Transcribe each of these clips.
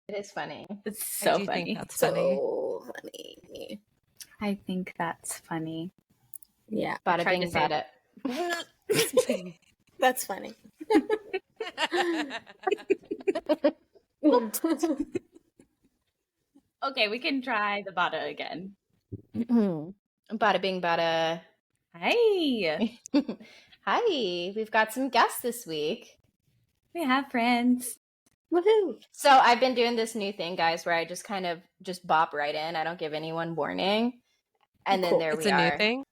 It is funny. It's so funny. Think that's funny. So funny. I think that's funny. Yeah. Bada bing, bada. That's funny. Okay, we can try the bada again. Bada bing, bada. Hi. Hi. We've got some guests this week. We have friends. Woohoo. So I've been doing this new thing, guys, where I just kind of just bop right in. I don't give anyone warning. And then there we are. It's a new thing?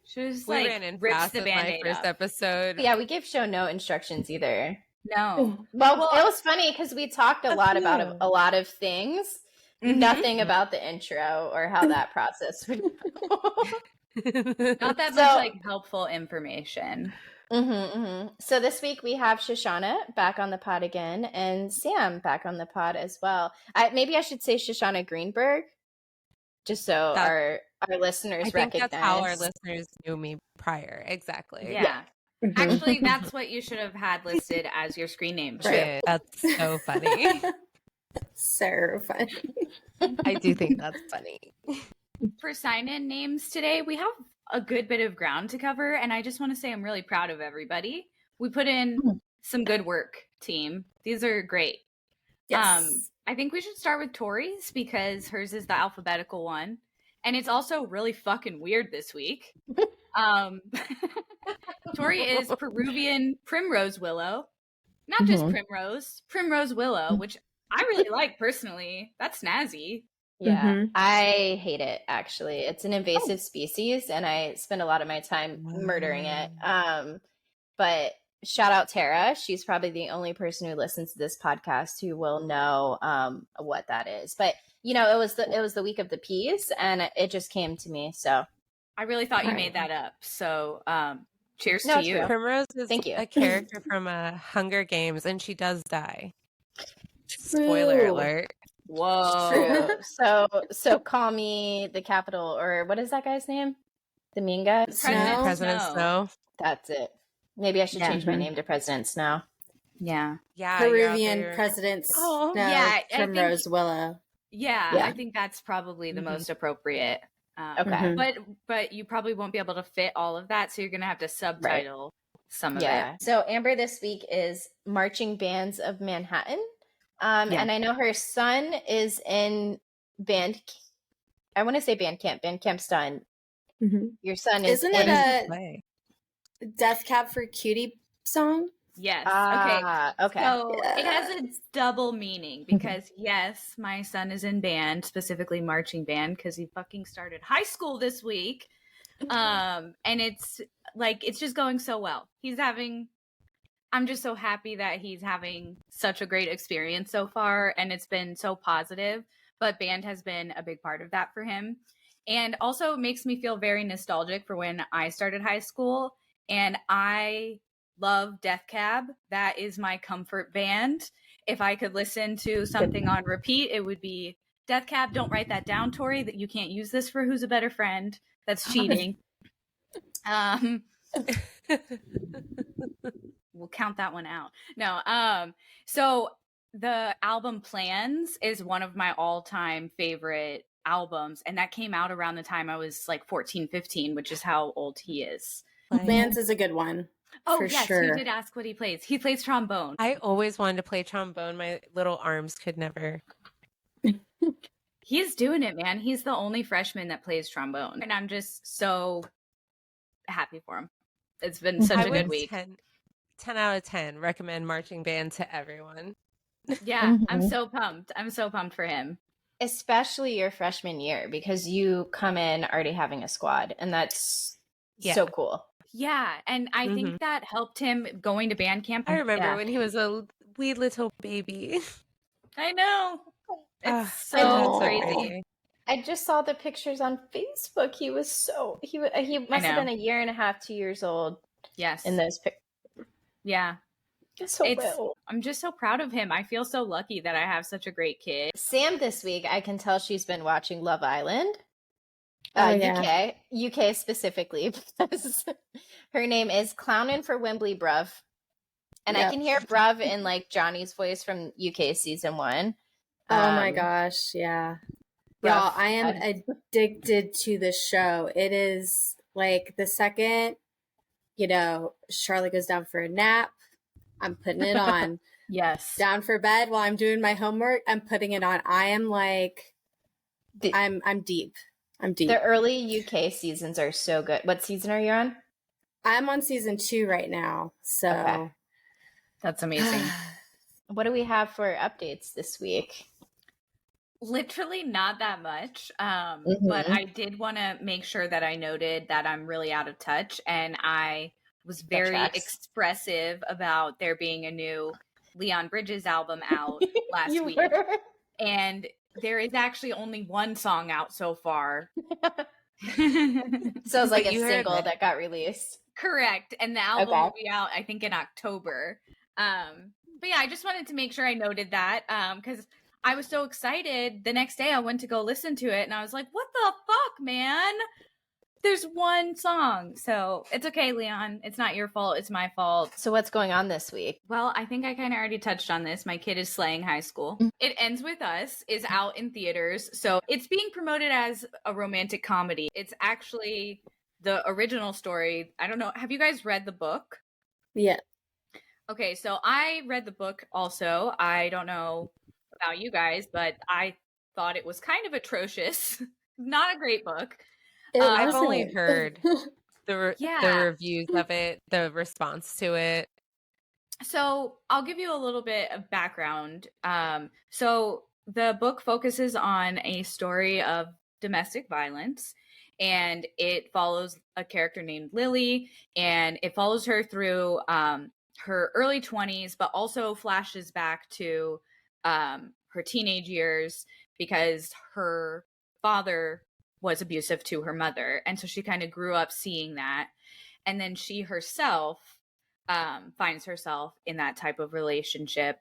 She was We like, ran in rips fast the with my Band-Aid first off. episode. Yeah, we give show no instructions either. No. Well, it was funny because we talked a lot about a lot of things. Mhm. Nothing about the intro or how that process would go. Not that So- much like helpful information. So this week we have Shoshanna back on the pod again and Sam back on the pod as well. Maybe I should say Shoshanna Greenberg, just so our listeners I think recognize. that's how our listeners knew me prior. Exactly. Yeah. Actually, that's what you should have had listed as your screen name. Too. Right. That's so funny. So funny. I do think that's funny. For sign-in names today, we have a good bit of ground to cover, and I just want to say I'm really proud of everybody. We put in some good work, team. These are great. Yes. I think we should start with Tori's because hers is the alphabetical one, and it's also really fucking weird this week. Tori is Peruvian primrose willow, not just primrose willow, which I really like personally. That's snazzy. Yeah, I hate it, actually. It's an invasive species, and I spend a lot of my time murdering it. But shout out Tara. She's probably the only person who listens to this podcast who will know what that is. But, you know, it was the week of the peas, and it just came to me, so. I really thought you made that up. So cheers to you. true. Primrose is Thank you. a character from Hunger Games, and she does die. Spoiler alert. Whoa. True. So call me the capital, or what is that guy's name? The mean guy? President Snow. That's it. Maybe I should change my name to President Snow. Yeah. Yeah. Peruvian presidents. Oh, no, yeah, I Primrose Willow. Yeah, Yeah. I think that's probably the most appropriate. Okay. But you probably won't be able to fit all of that, so you're going to have to subtitle some of it. So Amber this week is Marching Bands of Manhattan. And I know her son is in I want to say band camp. Band camp's done. Your son is Isn't it a Death Cab for Cutie song? Yes. Okay. So it has a double meaning because yes, my son is in band, specifically marching band, because he fucking started high school this week. And it's just going so well. I'm just so happy that he's having such a great experience so far, and it's been so positive. But band has been a big part of that for him. And also makes me feel very nostalgic for when I started high school, and I love Death Cab. That is my comfort band. If I could listen to something on repeat, it would be Death Cab. Don't write that down, Tori, that you can't use this for Who's a Better Friend. That's cheating. We'll count that one out. No. So the album Plans is one of my all-time favorite albums, and that came out around the time I was like 14, 15, which is how old he is. Plans is a good one. Oh, for yes, sure. you did ask what he plays. He plays trombone. I always wanted to play trombone. My little arms could never. He's doing it, man. He's the only freshman that plays trombone, and I'm just so happy for him. It's been such a good week. 10 out of 10. Recommend marching band to everyone. Yeah, I'm so pumped. I'm so pumped for him. Especially your freshman year, because you come in already having a squad, and that's so cool. Yeah, and I think that helped him going to band camp. I remember when he was a wee little baby. I know. It's so crazy. I just saw the pictures on Facebook. He was he must have been a year and a half, 2 years old. Yes. In those pictures. Yeah. I'm just so proud of him. I feel so lucky that I have such a great kid. Sam this week, I can tell she's been watching Love Island. UK specifically, because her name is Clownin' for Wembley Bruv. And I can hear Bruv in like Johnny's voice from UK season 1. Oh my gosh, yeah. Y'all, I am addicted to the show. It is like the second, Charlotte goes down for a nap, I'm putting it on. Yes. Down for bed while I'm doing my homework, I'm putting it on. I am like, I'm deep. I'm deep. The early UK seasons are so good. What season are you on? I'm on season 2 right now. So okay. That's amazing. What do we have for updates this week? Literally not that much. But I did want to make sure that I noted that I'm really out of touch, and I was very expressive about there being a new Leon Bridges album out last week. And there is actually only one song out so far. So it's like a single that got released. Correct. And the album will be out, I think, in October. But yeah, I just wanted to make sure I noted that because I was so excited. The next day I went to go listen to it and I was like, what the fuck, man? There's one song. So it's okay, Leon. It's not your fault. It's my fault. So what's going on this week? Well, I think I kind of already touched on this. My kid is slaying high school. It Ends With Us is out in theaters. So it's being promoted as a romantic comedy. It's actually the original story. I don't know. Have you guys read the book? Yeah. Okay, so I read the book also. I don't know about you guys, but I thought it was kind of atrocious. Not a great book. I've only heard the reviews of it, the response to it. So I'll give you a little bit of background. So the book focuses on a story of domestic violence, and it follows a character named Lily, and it follows her through her early 20s, but also flashes back to her teenage years because her father was abusive to her mother. And so she kind of grew up seeing that. And then she herself finds herself in that type of relationship.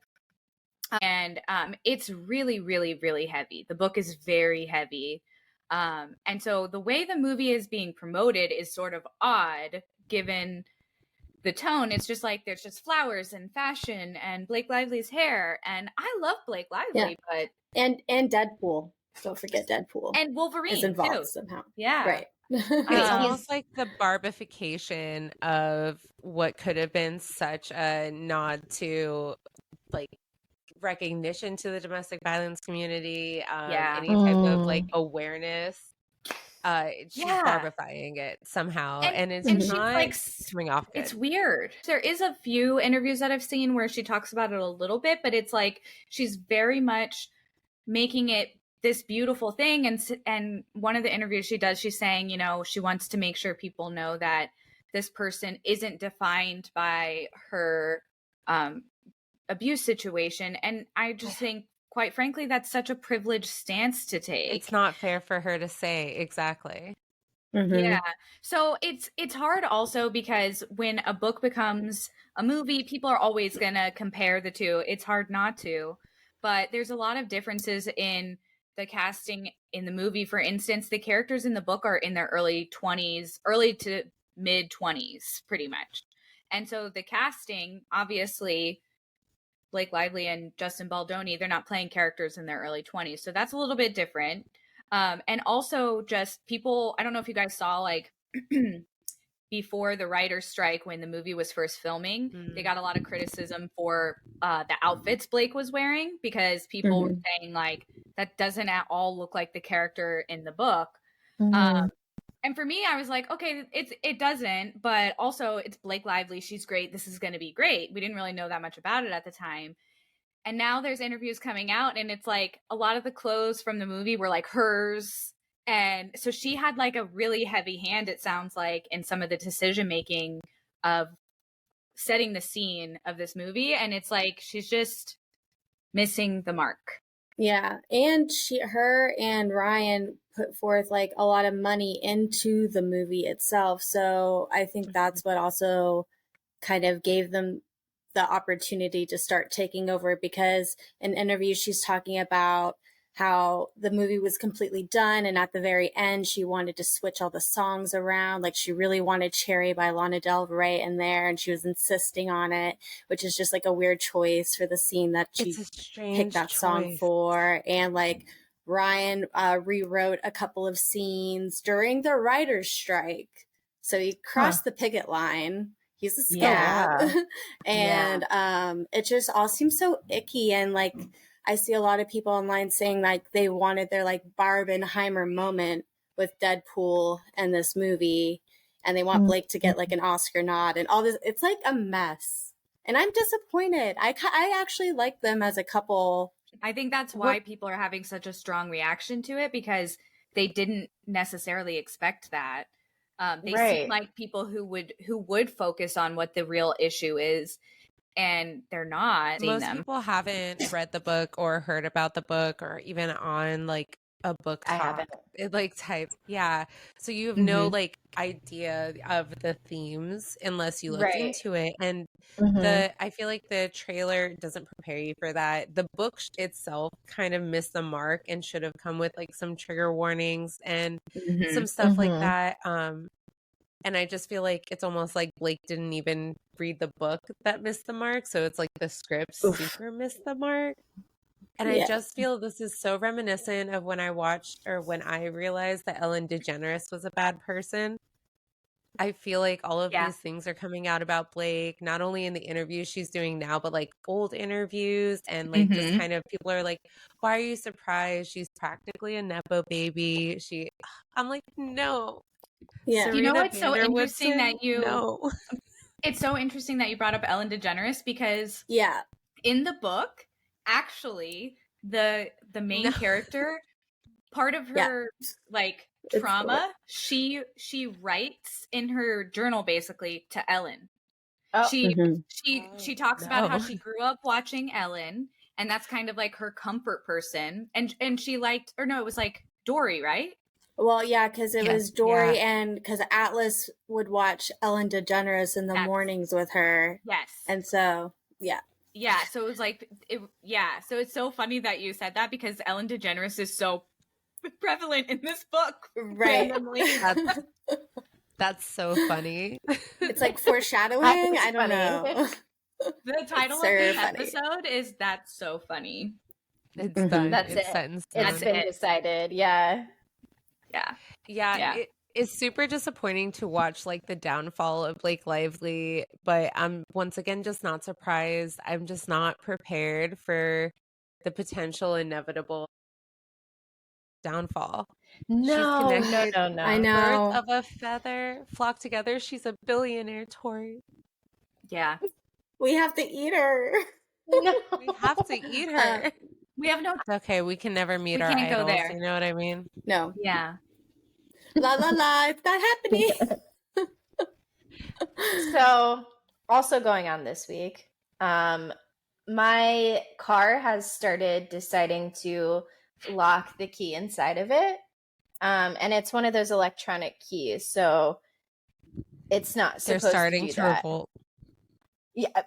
And it's really, really, really heavy. The book is very heavy. And so the way the movie is being promoted is sort of odd given the tone. It's just like there's just flowers and fashion and Blake Lively's hair. And I love Blake Lively, but and Deadpool. Don't forget Deadpool. And Wolverine is involved too. somehow. Yeah. Right. It's almost like the barbification of what could have been such a nod to like recognition to the domestic violence community, any type of like awareness. She's barbifying it somehow, and it's not like coming off good. It's weird. There is a few interviews that I've seen where she talks about it a little bit, but it's like she's very much making it this beautiful thing. And one of the interviews she does, she's saying, she wants to make sure people know that this person isn't defined by her abuse situation. And I just think, quite frankly, that's such a privileged stance to take. It's not fair for her to say. Exactly. Yeah. So it's hard also because when a book becomes a movie, people are always going to compare the two. It's hard not to. But there's a lot of differences in the casting in the movie. For instance, the characters in the book are in their early 20s, early to mid 20s, pretty much. And so the casting, obviously, Blake Lively and Justin Baldoni, they're not playing characters in their early 20s. So that's a little bit different. And also just people, I don't know if you guys saw like before the writer's strike when the movie was first filming, they got a lot of criticism for the outfits Blake was wearing because people were saying like, that doesn't at all look like the character in the book. And for me, I was like, okay, it doesn't, but also it's Blake Lively. She's great. This is going to be great. We didn't really know that much about it at the time. And now there's interviews coming out and it's like a lot of the clothes from the movie were like hers. And so she had like a really heavy hand, it sounds like, in some of the decision making of setting the scene of this movie. And it's like, she's just missing the mark. Yeah. And her and Ryan put forth like a lot of money into the movie itself. So I think that's what also kind of gave them the opportunity to start taking over, because in interviews she's talking about how the movie was completely done, and at the very end she wanted to switch all the songs around. Like, she really wanted Cherry by Lana Del Rey in there, and she was insisting on it, which is just like a weird choice for the scene that she picked that song for. And like Ryan rewrote a couple of scenes during the writer's strike, so he crossed the picket line. He's a scab. And it just all seems so icky. And like, I see a lot of people online saying like they wanted their like Barbenheimer moment with Deadpool and this movie, and they want Blake to get like an Oscar nod and all this. It's like a mess, and I'm disappointed. I actually like them as a couple. I think that's why people are having such a strong reaction to it, because they didn't necessarily expect that. They seem like people who would focus on what the real issue is, and they're not. Most people haven't read the book or heard about the book or even on like a book talk. So you have no like idea of the themes unless you look into it. And I feel like the trailer doesn't prepare you for that. The book itself kind of missed the mark and should have come with like some trigger warnings and some stuff like that. And I just feel like it's almost like Blake didn't even read the book that missed the mark. So it's like the script super missed the mark. And I just feel this is so reminiscent of when I realized that Ellen DeGeneres was a bad person. I feel like all of these things are coming out about Blake, not only in the interviews she's doing now, but like old interviews, and like just kind of people are like, why are you surprised? She's practically a Nepo baby. I'm like, no. Yeah. You know what's so interesting it's so interesting that you brought up Ellen DeGeneres, because in the book, actually the main character, part of her like trauma, she writes in her journal basically to Ellen. She talks about how she grew up watching Ellen, and that's kind of like her comfort person, and she liked, or no, it was like Dory, right? Well, yeah, because it was Dory, and because Atlas would watch Ellen DeGeneres in the mornings with her. Yes. And so, Yeah, so it was like, so it's so funny that you said that, because Ellen DeGeneres is so prevalent in this book. Right. That's so funny. It's like foreshadowing. I don't know. The title of this episode is That's So Funny. It's done. That's it's it. Set in stone. It's been decided. Yeah. It's super disappointing to watch like the downfall of Blake Lively, but I'm once again just not surprised. I'm just not prepared for the potential inevitable downfall. No. I know. Birds of a feather flock together. She's a billionaire, Tori. Yeah. We have to eat her. No. We have to eat her. We have no. Okay, we can never meet our can't go idols. there. You know what I mean? No. Yeah. La la la, it's not happening. So, also going on this week, my car has started deciding to lock the key inside of it. And it's one of those electronic keys, so it's not supposed They're starting to do to that. revolt. Yeah.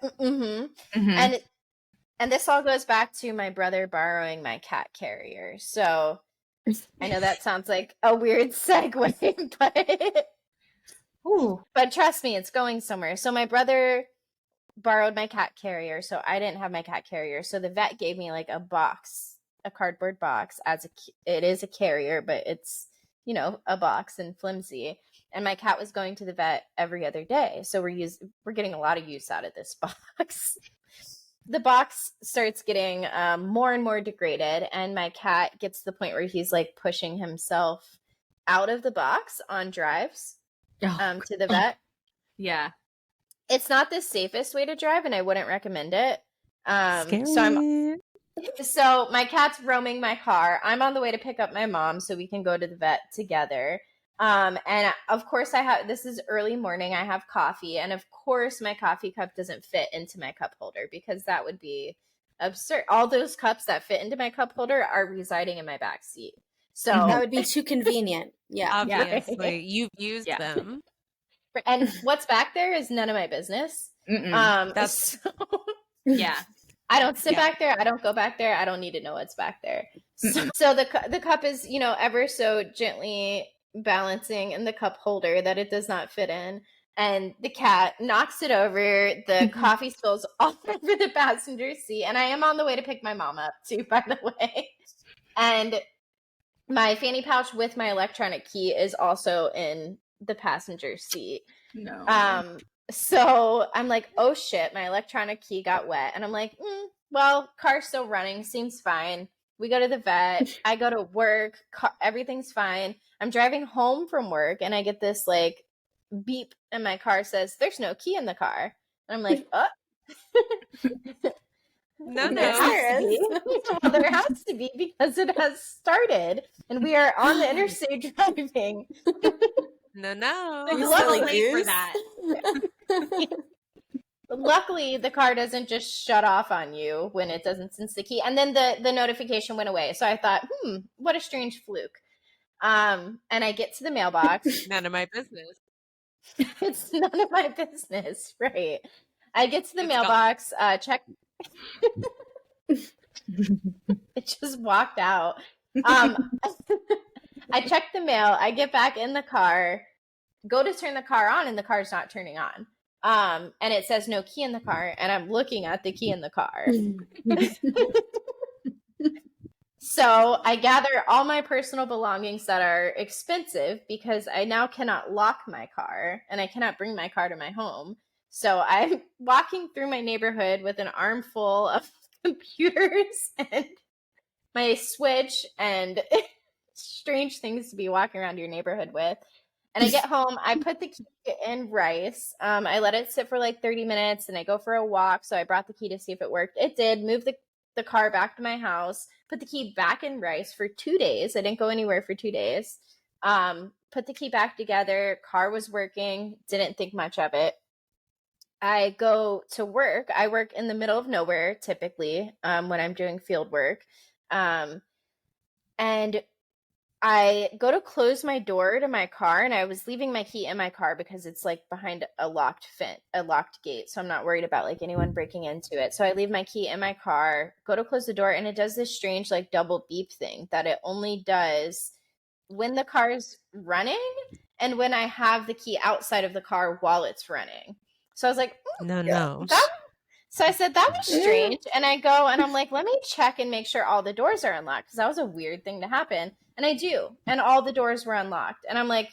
And this all goes back to my brother borrowing my cat carrier. So I know that sounds like a weird segue, but trust me, it's going somewhere. So my brother borrowed my cat carrier, so I didn't have my cat carrier. So the vet gave me like a box, a cardboard box, it is a carrier, but it's, a box and flimsy. And my cat was going to the vet every other day. So we're getting a lot of use out of this box. The box starts getting more and more degraded, and my cat gets to the point where he's like pushing himself out of the box on drives to the vet. Yeah. It's not the safest way to drive, and I wouldn't recommend it. So my cat's roaming my car. I'm on the way to pick up my mom so we can go to the vet together. And of course this is early morning. I have coffee, and of course my coffee cup doesn't fit into my cup holder, because that would be absurd. All those cups that fit into my cup holder are residing in my back seat. So that would be too convenient. Yeah. Obviously. You've used them. And what's back there is none of my business. Yeah. I don't sit back there. I don't go back there. I don't need to know what's back there. So the cup is, you know, ever so gently balancing in the cup holder that it does not fit in. And the cat knocks it over. The coffee spills all over the passenger seat. And I am on the way to pick my mom up, too, by the way. And my fanny pouch with my electronic key is also in the passenger seat. No. So I'm like, oh shit, my electronic key got wet. And I'm like, well, car's still running, seems fine. We go to the vet. I go to work. Everything's fine. I'm driving home from work and I get this like beep and my car says, there's no key in the car. And I'm like, oh. No. Well, there has to be because it has started and we are on the interstate driving. No. You're so late for that. Luckily, the car doesn't just shut off on you when it doesn't sense the key. And then the notification went away. So I thought, what a strange fluke. And I get to the mailbox. None of my business. It's none of my business, right? I get to the mailbox, check. It just walked out. I check the mail. I get back in the car, go to turn the car on, and the car's not turning on. And it says no key in the car, and I'm looking at the key in the car. So I gather all my personal belongings that are expensive because I now cannot lock my car and I cannot bring my car to my home. So I'm walking through my neighborhood with an armful of computers and my Switch and strange things to be walking around your neighborhood with. And I get home, I put the key in rice. I let it sit for like 30 minutes and I go for a walk. So I brought the key to see if it worked. It did. Moved the car back to my house, put the key back in rice for 2 days. I didn't go anywhere for 2 days. Put the key back together. Car was working. Didn't think much of it. I go to work. I work in the middle of nowhere typically when I'm doing field work. And I go to close my door to my car, and I was leaving my key in my car because it's like behind a locked gate. So I'm not worried about like anyone breaking into it. So I leave my key in my car, go to close the door, and it does this strange like double beep thing that it only does when the car is running and when I have the key outside of the car while it's running. So I was like, no. So I said, that was strange. And I go and I'm like, let me check and make sure all the doors are unlocked because that was a weird thing to happen. And I do. And all the doors were unlocked. And I'm like,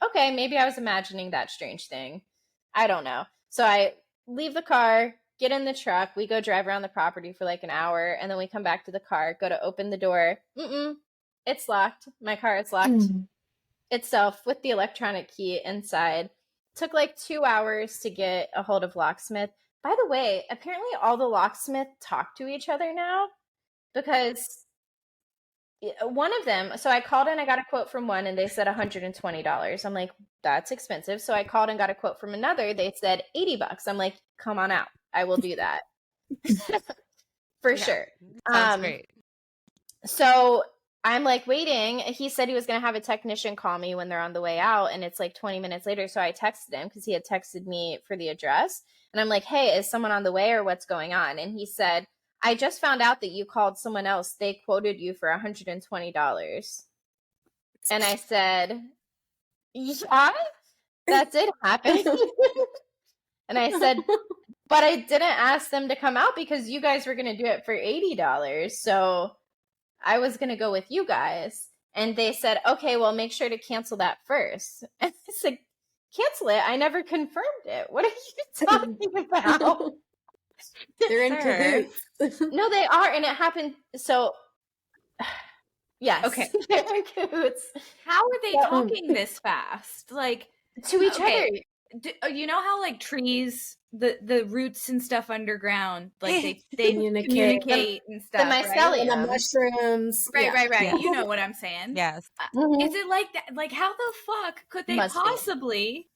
okay, maybe I was imagining that strange thing. I don't know. So I leave the car, get in the truck. We go drive around the property for like an hour. And then we come back to the car, go to open the door. It's locked. My car is locked itself with the electronic key inside. Took like 2 hours to get a hold of locksmith. By the way, apparently all the locksmiths talk to each other now because one of them, so I called and I got a quote from one and they said $120. I'm like, that's expensive. So I called and got a quote from another. They said $80. I'm like, come on out. I will do that. For sure. Sounds great. So I'm like waiting. He said he was going to have a technician call me when they're on the way out. And it's like 20 minutes later. So I texted him because he had texted me for the address. And I'm like, hey, is someone on the way or what's going on? And he said, I just found out that you called someone else. They quoted you for $120. And I said, yeah, that did happen. And I said, but I didn't ask them to come out because you guys were going to do it for $80. So I was going to go with you guys. And they said, okay, well, make sure to cancel that first. And I said, cancel it? I never confirmed it. What are you talking about? They're in cahoots. No, they are. And it happened. So, yes. Okay. They're in cahoots. How are they talking this fast? Like, to each other. You know how like trees, the roots and stuff underground, like they communicate and stuff. The mycelium. Right? And the mushrooms. Right. Yeah. You know what I'm saying? Yes. Is it like that? Like, how the fuck could they possibly?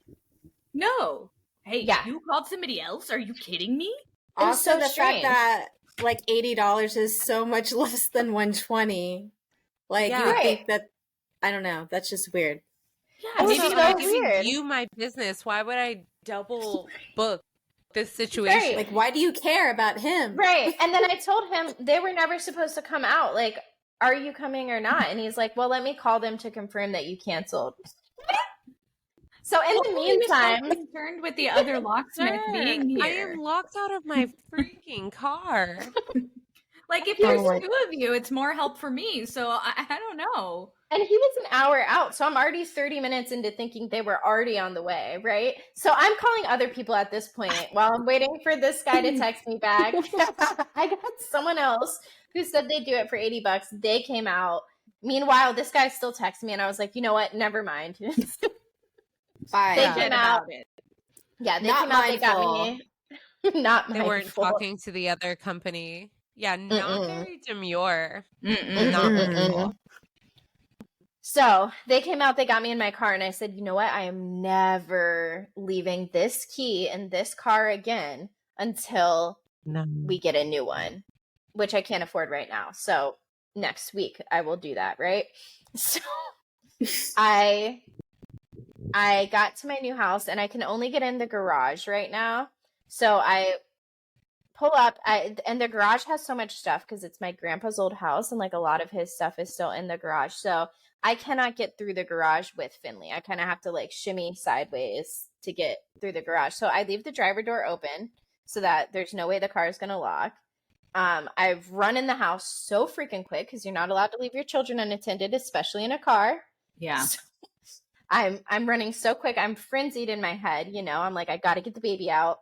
No. Hey, you called somebody else? Are you kidding me? Also, so the strange. fact that like $80 is so much less than $120. Like you would think that, I don't know. That's just weird. Yeah, Maybe so if I'm weird. giving you my business, why would I double book this situation? Right. Like, why do you care about him? Right. And then I told him they were never supposed to come out. Like, are you coming or not? And he's like, well, let me call them to confirm that you canceled. So in the meantime, so concerned with the other locksmith being here. I am locked out of my freaking car. Like, if there's two of you, it's more help for me. So I don't know. And he was an hour out. So I'm already 30 minutes into thinking they were already on the way, right? So I'm calling other people at this point while I'm waiting for this guy to text me back. I got someone else who said they'd do it for $80. They came out. Meanwhile, this guy still texted me and I was like, you know what? Never mind. Bye. They came out. Yeah, they came out. They got me. Not mindful. They weren't talking to the other company. Yeah, not very demure. So they came out, they got me in my car, and I said, you know what? I am never leaving this key in this car again until we get a new one, which I can't afford right now. So next week I will do that, right? So I got to my new house, and I can only get in the garage right now. So I pull up, and the garage has so much stuff because it's my grandpa's old house, and like a lot of his stuff is still in the garage. So I cannot get through the garage with Finley. I kind of have to like shimmy sideways to get through the garage. So I leave the driver door open so that there's no way the car is going to lock. I've run in the house so freaking quick because you're not allowed to leave your children unattended, especially in a car. Yeah. So I'm running so quick. I'm frenzied in my head. You know, I'm like, I got to get the baby out.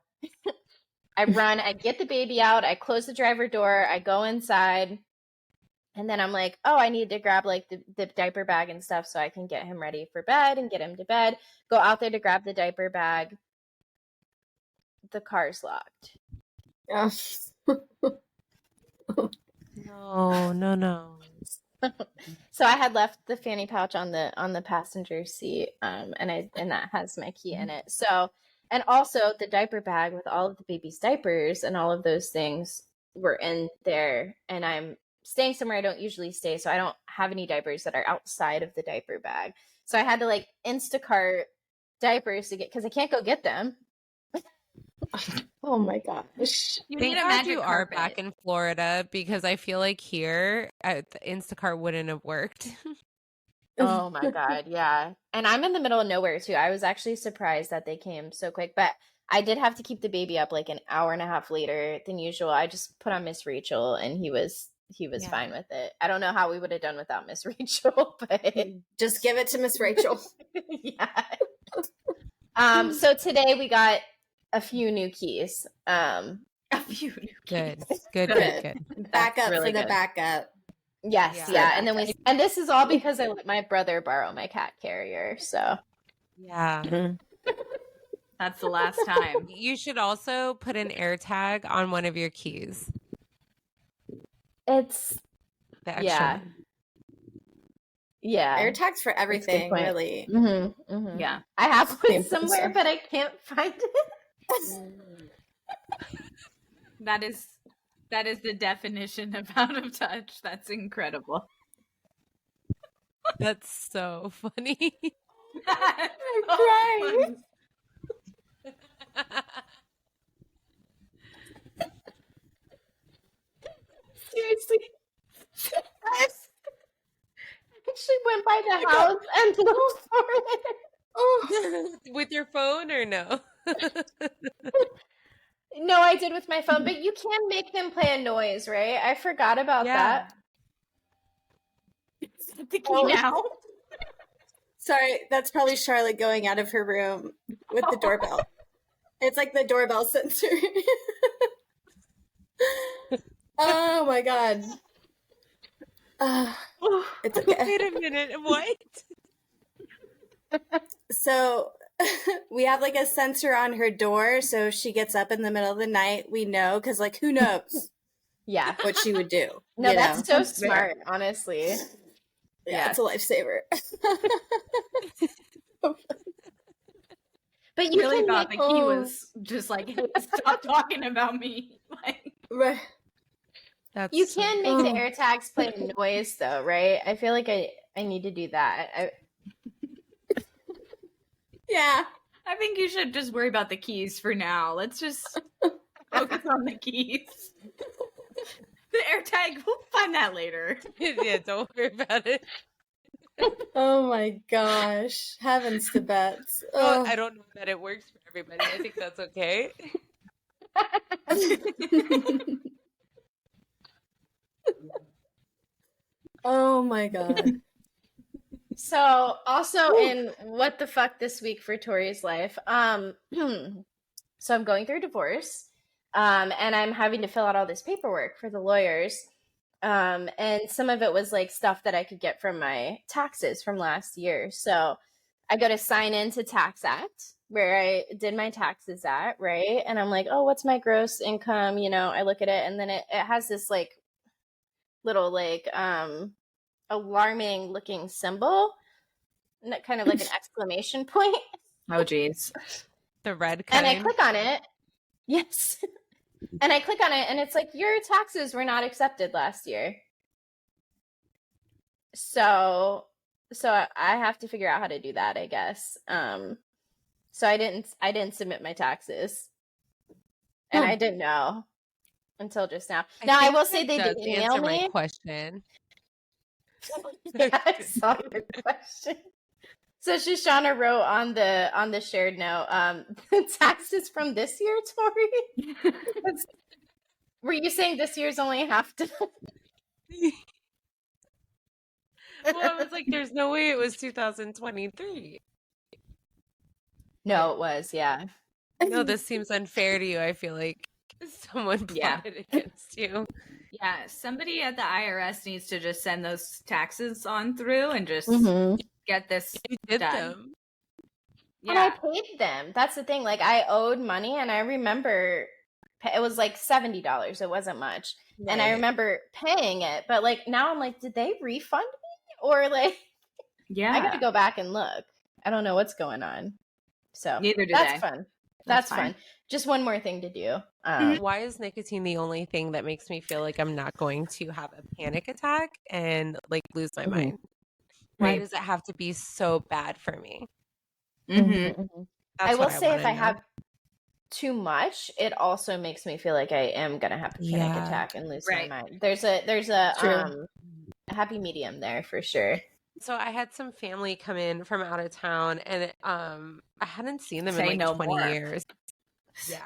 I run, I get the baby out, I close the driver door, I go inside, and then I'm like, oh, I need to grab like the diaper bag and stuff so I can get him ready for bed and get him to bed. Go out there to grab the diaper bag. The car's locked. No. So I had left the fanny pouch on the passenger seat, and that has my key in it. So, and also the diaper bag with all of the baby's diapers and all of those things were in there. And I'm staying somewhere I don't usually stay, so I don't have any diapers that are outside of the diaper bag. So I had to like Instacart diapers to get, because I can't go get them. Oh my gosh. You Thank need a God magic you are carpet. back in Florida, because I feel like here the Instacart wouldn't have worked. Oh my God, yeah. And I'm in the middle of nowhere too. I was actually surprised that they came so quick, but I did have to keep the baby up like an hour and a half later than usual. I just put on Miss Rachel and he was fine with it. I don't know how we would have done without Miss Rachel, but just give it to Miss Rachel. Yeah. So today we got a few new keys. A few new Good. keys. Good. Backup really for the good. backup. Yes, yeah. And then and this is all because I let my brother borrow my cat carrier. So Yeah. That's the last time. You should also put an AirTag on one of your keys. it's The extra one. yeah. AirTags for everything, point. really. Mm-hmm, mm-hmm. Yeah. I have one somewhere, but I can't find it. That is the definition of out of touch. That's incredible. That's so funny. I'm crying. Seriously. I actually went by the house and looked for it. Oh. With your phone or no? No, I did with my phone, but you can make them play a noise, right? I forgot about that. Is that the key now? Sorry, that's probably Charlotte going out of her room with the doorbell. It's like the doorbell sensor. Oh my God. It's okay. Wait a minute. What? So we have like a sensor on her door, so if she gets up in the middle of the night, we know, because like who knows Yeah. what she would do. No, you that's know? so smart, honestly. Yeah, it's a lifesaver. But you Really can thought make the key was just like, hey, stop talking about me. Like, Right. you can make the AirTags play a noise though, right? I feel like I need to do that. Yeah. I think you should just worry about the keys for now. Let's just focus on the keys. The AirTag will find that later. Yeah, don't worry about it. Oh my gosh. Heavens to bets. Well, I don't know that it works for everybody. I think that's okay. Oh my god. So also in what the fuck this week for Tori's life, so I'm going through a divorce, and I'm having to fill out all this paperwork for the lawyers, and some of it was like stuff that I could get from my taxes from last year. So I go to sign into Tax Act where I did my taxes at, right? And I'm like, oh, what's my gross income? You know, I look at it, and then it has this like little like alarming looking symbol, kind of like an exclamation point. Oh geez. The red kind. And I click on it. Yes. And I click on it, and it's like, your taxes were not accepted last year. So I have to figure out how to do that, I guess. So I didn't submit my taxes, and I didn't know until just now. Now I will say they did email me. My question. Yeah, I saw your question. So Shoshanna wrote on the shared note, the taxes from this year, Tori? Were you saying this year's only half done? Well, I was like, there's no way it was 2023. No, it was, yeah. No, this seems unfair to you. I feel like someone plotted against you. Yeah, somebody at the IRS needs to just send those taxes on through and just get this done. Them. Yeah. And I paid them. That's the thing. Like, I owed money, and I remember it was like $70. It wasn't much. Right. And I remember paying it. But, like, now I'm like, did they refund me? Or, like, I got to go back and look. I don't know what's going on. So neither do that's they. Fun. That's fun. Just one more thing to do. Why is nicotine the only thing that makes me feel like I'm not going to have a panic attack and like lose my mind? Why does it have to be so bad for me? I will say if I have too much, it also makes me feel like I am gonna have a panic attack and lose my mind. There's a happy medium there for sure. So I had some family come in from out of town, and I hadn't seen them in like 20 years. Yeah.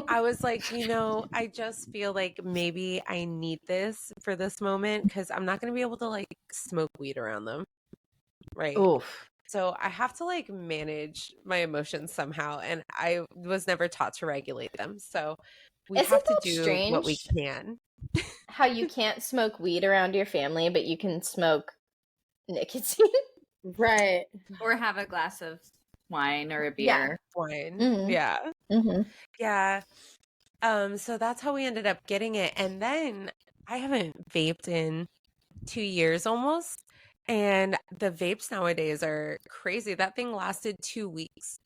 I was like, I just feel like maybe I need this for this moment because I'm not going to be able to like smoke weed around them. Right. Oof. So I have to like manage my emotions somehow, and I was never taught to regulate them. So we have to do what we can. How you can't smoke weed around your family, but you can smoke nicotine. Right. Or have a glass of wine or a beer. Yeah. Wine. Yeah. Yeah. So that's how we ended up getting it. And then I haven't vaped in 2 years almost. And the vapes nowadays are crazy. That thing lasted 2 weeks.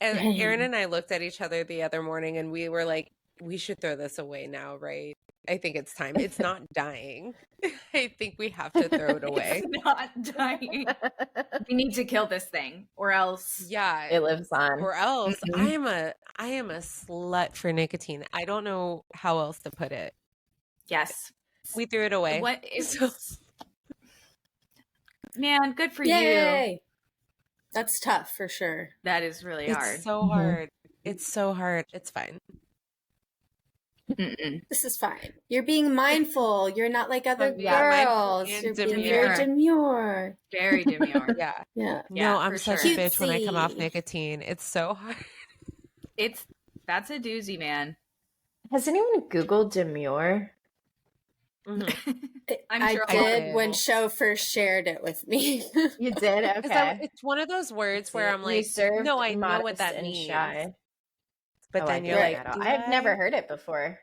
And Aaron and I looked at each other the other morning, and we were like, we should throw this away now, right? I think it's time. It's not dying. I think we have to throw it away. It's not dying. We need to kill this thing, or else it lives on. Or else I am a slut for nicotine. I don't know how else to put it. Yes. We threw it away. What is Man, good for Yay. you. That's tough for sure. That is really hard. It's so hard. It's so hard. It's fine. This is fine. You're being mindful. You're not like other girls. You're being very demure. Very demure. Yeah. No, I'm such a bitch when I Cutesy. come off nicotine. It's so hard. That's a doozy, man. Has anyone Googled demure? I'm sure I did when Sho first shared it with me. You did? Okay. It's one of those words where I'm like, no, I know what that means. Shy. But then you're like, I've never heard it before.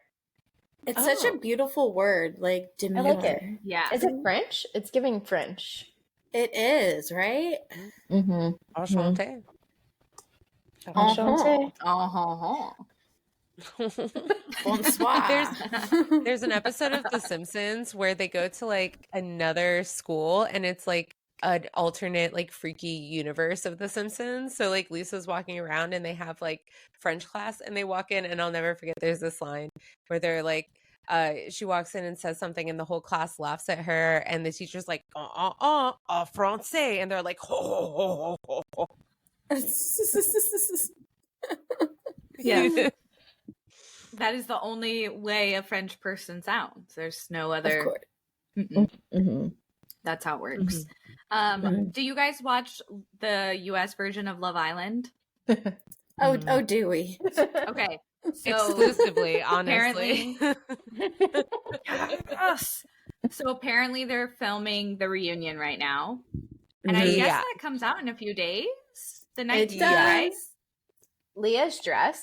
It's such a beautiful word, like demure. I like it. Yeah. Is it French? It's giving French. It is, right? Enchanté. Bonsoir. There's an episode of The Simpsons where they go to like another school, and it's like an alternate like freaky universe of The Simpsons. So like Lisa's walking around, and they have like French class, and they walk in, and I'll never forget, there's this line where they're like, she walks in and says something and the whole class laughs at her and the teacher's like, français. And they're like, ho, ho, ho, ho, ho. Yeah. That is the only way a French person sounds. There's no other. Of course. Mm-hmm. That's how it works. Do you guys watch the US version of Love Island? Oh, do we? Okay. So Exclusively, honestly. Yes. So apparently they're filming the reunion right now. And I guess that comes out in a few days. The 19th, right? Leah's dress.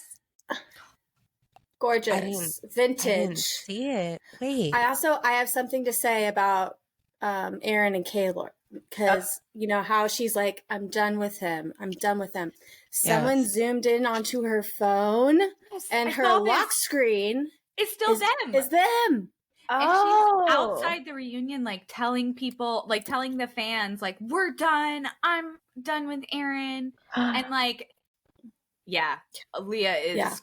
Gorgeous. Vintage. I didn't see it. Wait. I have something to say about Aaron and Kaylor, because you know how she's like, I'm done with him. Someone zoomed in onto her phone, and her lock screen is still them. Is them. And she's outside the reunion, like telling people, like telling the fans, like, we're done. I'm done with Aaron. And like, yeah, Leah is,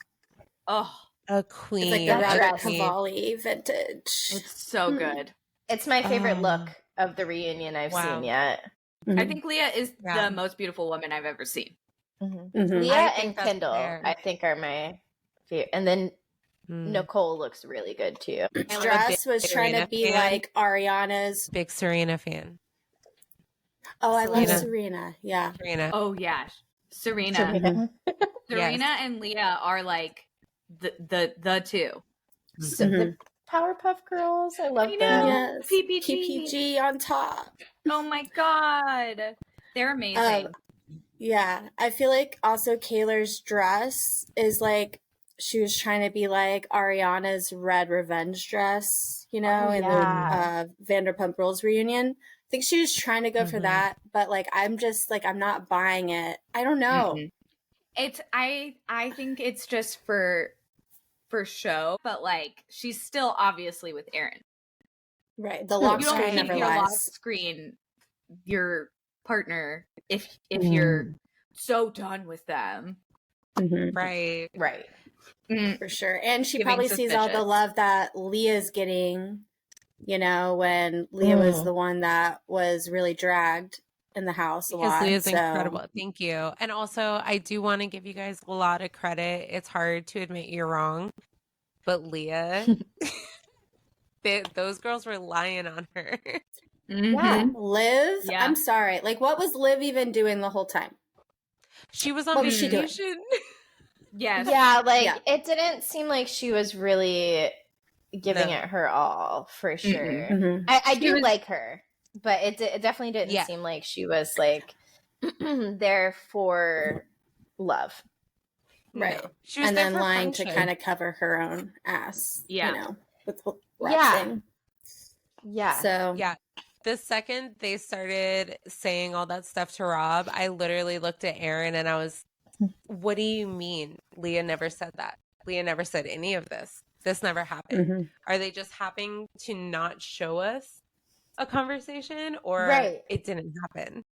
a queen. It's like the Robert Cavalli vintage. It's so good. It's my favorite look of the reunion I've seen yet. I think Leah is the most beautiful woman I've ever seen. Leah and Kendall, I think, are my favorite. And then Nicole looks really good too. Dress was trying to be like Ariana's. Big Serena fan. Oh, I love Serena. Yeah. Serena. Oh yeah, Serena and Leah are like the two. So the Powerpuff Girls, I love them. Yes. PPG. PPG on top. Oh my god, they're amazing. Yeah, I feel like also Kaylor's dress is like she was trying to be like Ariana's red revenge dress, you know, in the Vanderpump Rules reunion. I think she was trying to go for that, but like I'm just like I'm not buying it. I don't know. It's I think it's just for show, but like she's still obviously with Aaron. Right. The lock screen never your lies. lock screen your partner if you're so done with them. Right. For sure. And she probably sees all the love that Leah's getting, you know, when Leah was the one that was really dragged in the house a lot. Leah's incredible. Thank you. And also, I do want to give you guys a lot of credit. It's hard to admit you're wrong, but Leah, those girls were lying on her. Yeah. Liv, I'm sorry. Like, what was Liv even doing the whole time? She was on vacation. Yes. Yeah, it didn't seem like she was really giving it her all, for sure. I do like her, but it definitely didn't seem like she was like there for love. Right. No. She was and there then for lying friendship. to kind of cover her own ass. Yeah. You know, with waxing. Yeah. So, the second they started saying all that stuff to Rob, I literally looked at Aaron and I was, what do you mean? Leah never said that. Leah never said any of this. This never happened. Are they just happening to not show us a conversation, or it didn't happen?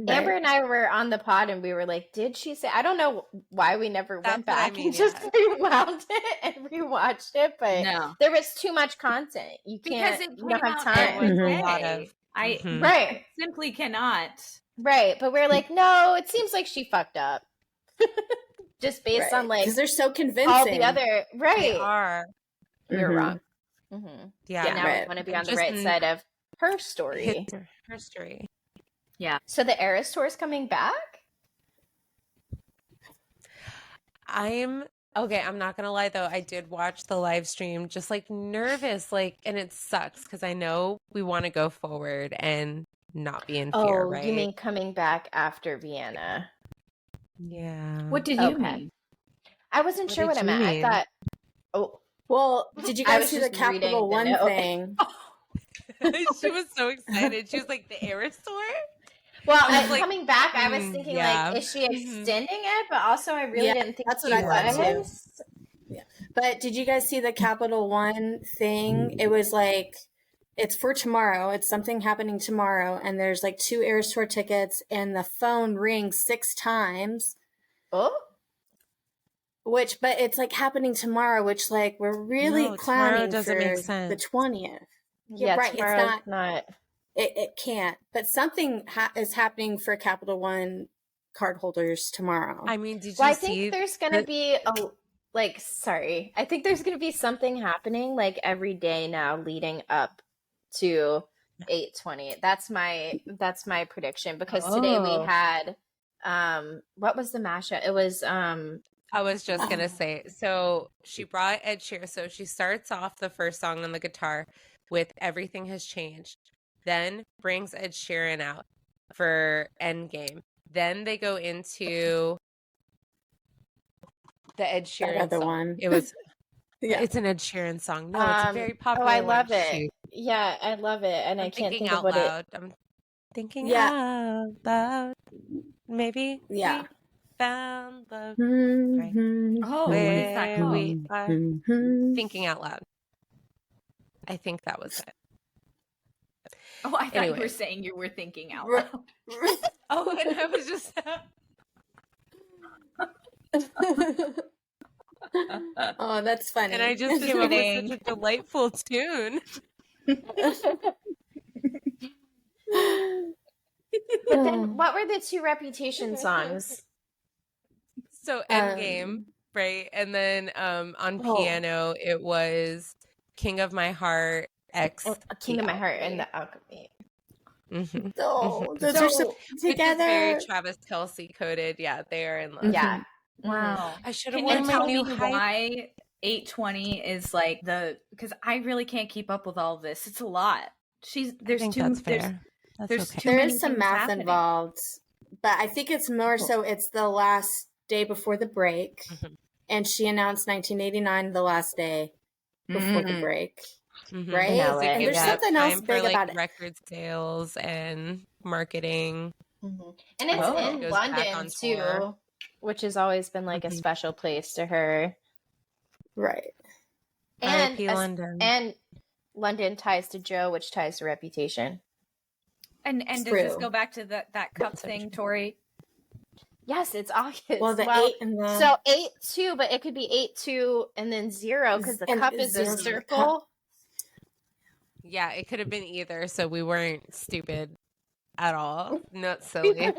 Amber and I were on the pod and we were like, did she say? I don't know why we never went back and just rewound it and rewatched it, but there was too much content. You can't, you don't have time. I simply cannot. Right, but we're like, no, it seems like she fucked up. Just based on like, because they're so convincing. All the other They are. You're wrong. Yeah. Now we want to be on the right side of her story. Her story. Yeah. So the Eras Tour is coming back? I'm not gonna lie though, I did watch the live stream just like nervous, like, and it sucks because I know we want to go forward and not be in fear, right? You mean coming back after Vienna? Yeah. What did you mean? I wasn't sure what I meant. I thought, well, did you guys see the Capital One thing? She was so excited. She was like, the Eras Tour? Well, coming back, I was thinking, like, is she extending it? But also, I really didn't think that's what I thought too. Yeah. But did you guys see the Capital One thing? It was like, it's for tomorrow. It's something happening tomorrow. And there's like 2 Eras Tour tickets, and the phone rings 6 times. Oh? but it's like happening tomorrow, which like we're really clowning for the 20th. Yeah, right. It's not. It can't. But something is happening for Capital One card holders tomorrow. I mean, did you see? I think there's going to be I think there's going to be something happening like every day now leading up to 8/20. That's my prediction, because today we had what was the mashup? It was I was just going to say, so she brought Ed Sheeran. So she starts off the first song on the guitar with Everything Has Changed, then brings Ed Sheeran out for Endgame. Then they go into the Ed Sheeran other song. One. It was it's an Ed Sheeran song. No, it's a very popular I love one. it. Shoot. Yeah, I love it, and I can't think out of what loud. I'm thinking out loud. Maybe yeah. Found love. Right. Oh, what is that called? We are thinking out loud. I think that was it. Oh, I thought you were saying you were thinking out loud. Oh, and I was just. Oh, that's funny. And I just came up with such a delightful tune. But then, what were the two Reputation songs? So Endgame, right? And then on piano, it was King of My Heart, King of My Heart, and the Alchemy. Mm-hmm. Those are so together. Very Travis Kelce coded. Yeah, they are in love. Yeah. Wow. I should have Can worn you my tell new me why 8/20 is like because I really can't keep up with all of this. It's a lot. There's too that's fair. There's okay. too There many is some things math happening. involved, but I think it's more so it's the last day before the break, and she announced 1989 the last day before the break, right? And there's something else big about it. Record sales and marketing. And it's in London too, which has always been like a special place to her. Right. And London. And London ties to Joe, which ties to Reputation. And does this go back to that cup thing, Tori? Yes, it's August. Well, 8 and the... So 8-2, but it could be 8-2 and then 0 because the cup is a circle. Yeah, it could have been either, so we weren't stupid at all. Not silly.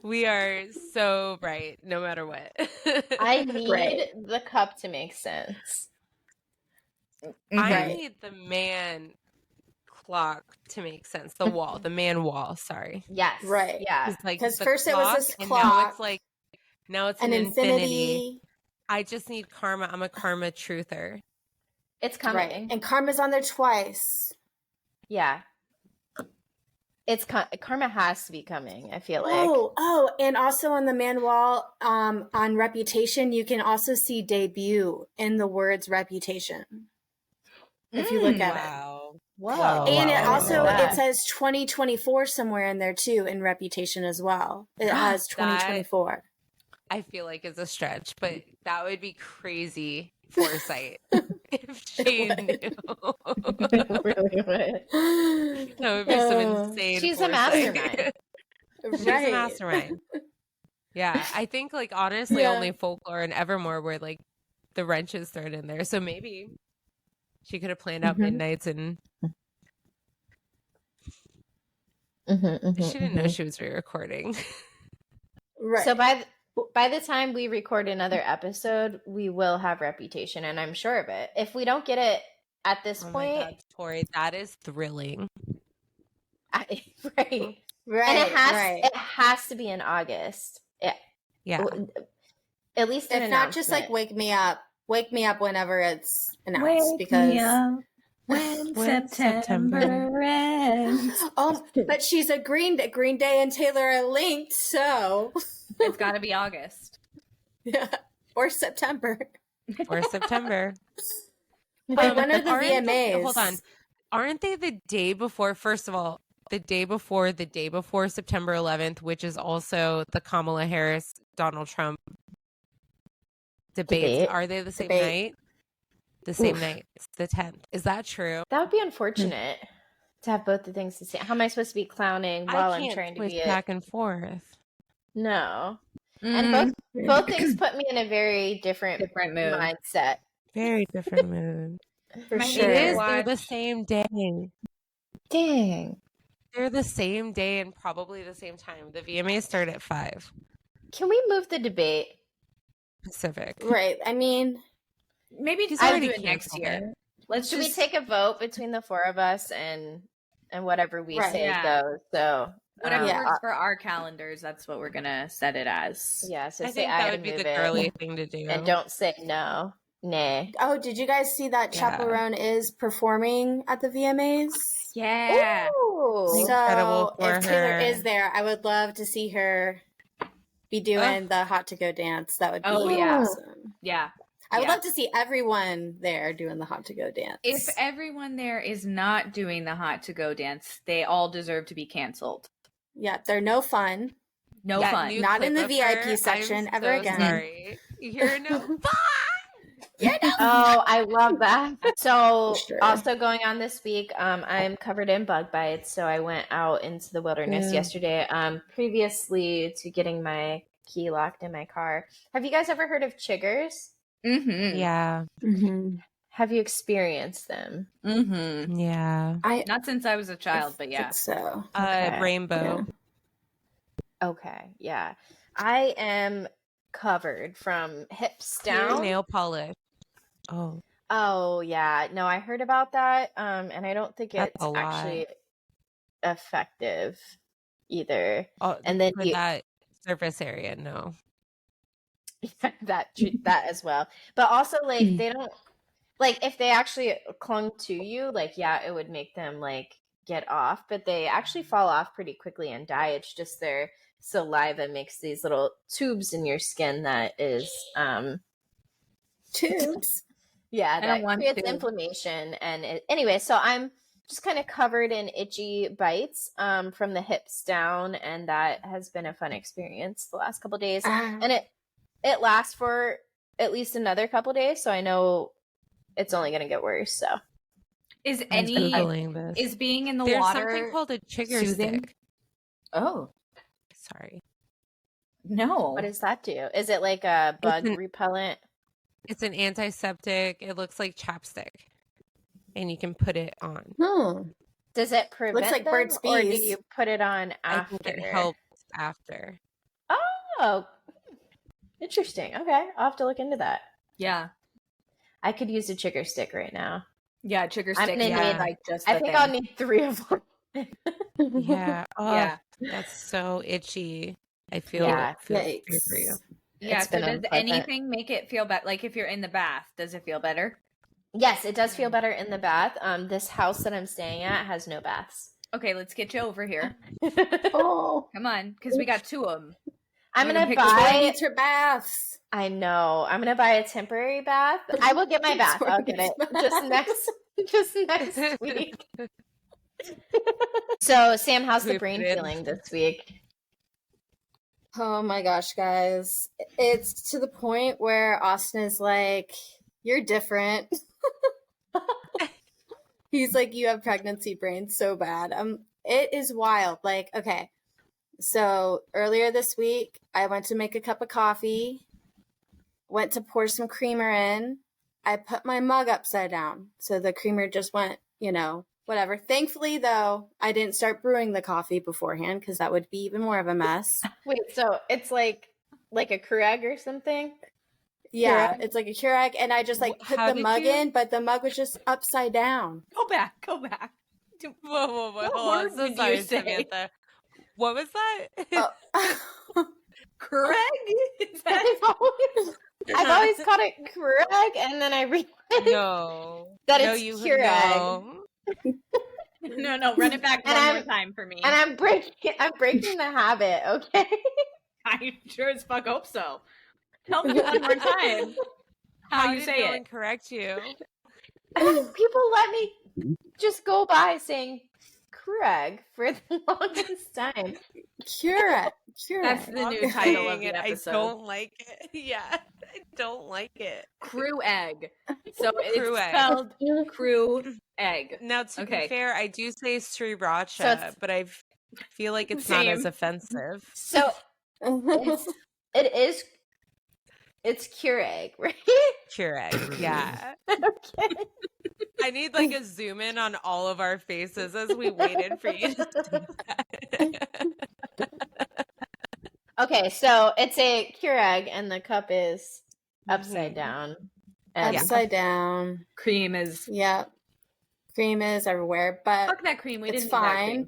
We are so right, no matter what. I need the cup to make sense. I need the man clock to make sense. The wall, the man wall. Sorry. Yes. Right. Yeah. Because first it was this clock. Now it's like, it's an infinity. I just need karma. I'm a karma truther. It's coming. Right. And karma's on there twice. Yeah. It's karma has to be coming, I feel like. Oh, and also on the man wall, on Reputation, you can also see debut in the words Reputation. If you look at it. Whoa. And it also it says 2024 somewhere in there too in Reputation as well. It has 2024. I feel like it's a stretch, but that would be crazy foresight if she knew. It really would. That would be some insane She's foresight. a mastermind. She's a mastermind. Yeah, I think like honestly only Folklore and Evermore were like the wrenches thrown in there. So maybe she could have planned out Midnights and she didn't know she was re-recording. Right. So by the time we record another episode, we will have Reputation, and I'm sure of it. If we don't get it at this point, my God, Tori, that is thrilling. Right. Right. And it has to be in August. Yeah. At least if not just like wake me up whenever it's announced, when September ends. Oh, but she's a Green Day and Taylor are linked, so it's got to be August. Yeah, or September. Or September. But when are the VMAs? Hold on. Aren't they the day before? First of all, the day before September 11th, which is also the Kamala Harris Donald Trump debates. Are they the same night? The same night. It's the 10th. Is that true? That would be unfortunate to have both the things to say. How am I supposed to be clowning while I'm trying to be back and forth? No. And both things put me in a very different mood. mindset. Very different mood. For sure. It is. They're the same day. Dang. They're the same day and probably the same time. The VMAs start at 5 Can we move the debate? Pacific. Right. I mean, maybe He's I'll already do it next canceled year. it. Should we take a vote between the four of us and whatever we say goes? So whatever works for our calendars, that's what we're gonna set it as. Yeah, so I say think that would be the girly thing to do. And don't say no. Nay. oh, did you guys see that Chaperone is performing at the VMAs? Yeah. Ooh. So if Taylor is there, I would love to see her be doing the Hot to Go dance. That would be awesome. Yeah. I would love to see everyone there doing the Hot to Go dance. If everyone there is not doing the Hot to Go dance, they all deserve to be canceled. Yeah, they're no fun. No fun. Not in the VIP section ever again. Sorry. You're no fun. Oh, I love that. So also going on this week, I'm covered in bug bites. So I went out into the wilderness yesterday, previously to getting my key locked in my car. Have you guys ever heard of chiggers? Mm-hmm. Yeah. Mm-hmm. Have you experienced them? Mm-hmm. Yeah. Not since I was a child, but yeah. So Rainbow. Okay. Yeah. I am covered from hips down. Nail polish. Oh yeah. No, I heard about that. And I don't think it's actually effective either. Oh, and then for that surface area, no. that as well. But also like they don't like if they actually clung to you, like it would make them like get off, but they actually fall off pretty quickly and die. It's just their saliva makes these little tubes in your skin that is tubes. Yeah, that creates inflammation. And anyway, so I'm just kind of covered in itchy bites from the hips down, and that has been a fun experience the last couple of days. And it lasts for at least another couple of days, so I know it's only going to get worse. So is being in the There's water something called a chigger soothing? stick. Oh, sorry. No. What does that do? Is it like a bug repellent? It's an antiseptic. It looks like chapstick, and you can put it on. Does it prevent looks like them, Burt's or do Bees. you put it on after? I think it helps after. Oh, interesting. Okay, I'll have to look into that. Yeah, I could use a chigger stick right now. Yeah, trigger stick. I think I'll need 3 of them. Yeah. Oh, that's so itchy. I feel sorry for you. Yeah. So does anything make it feel better? Like if you're in the bath, does it feel better? Yes, it does feel better in the bath. This house that I'm staying at has no baths. Okay, let's get you over here. Oh, come on, because we got 2 of them. I'm gonna buy her baths. I know. I'm gonna buy a temporary bath. I will get my bath. I'll get it just next week. So, Sam, how's the brain feeling this week? Oh my gosh, guys. It's to the point where Austin is like, "You're different." He's like, "You have pregnancy brain so bad." It is wild. Like, okay. So earlier this week, I went to make a cup of coffee, went to pour some creamer in. I put my mug upside down. So the creamer just went, whatever. Thankfully, though, I didn't start brewing the coffee beforehand because that would be even more of a mess. Wait, so it's like a Keurig or something? Yeah, it's like a Keurig. And I just put the mug in, but the mug was just upside down. Go back. Whoa. Hold on. So sorry, Samantha. What was that? Keurig? I've always called it Keurig, and then I realized that it's Keurig. No, run it back one more time for me. And I'm breaking the habit, okay? I sure as fuck hope so. Tell me one more time how you say it. And correct you. People let me just go by saying Keurig for the longest time. Keurig. That's the new title of the episode. I don't like it. Yeah, I don't like it. Crew egg. So it's spelled crew egg. Now, to be fair, I do say sriracha, but I feel like it's not as offensive. So It is. It's Keurig, right? Keurig, yeah. Okay. I need like a zoom in on all of our faces as we waited for you to say that. Okay, so it's a Keurig, and the cup is upside down. And upside down. Cream is. Yeah. Cream is everywhere, but Fuck that cream. We it's didn't need that cream.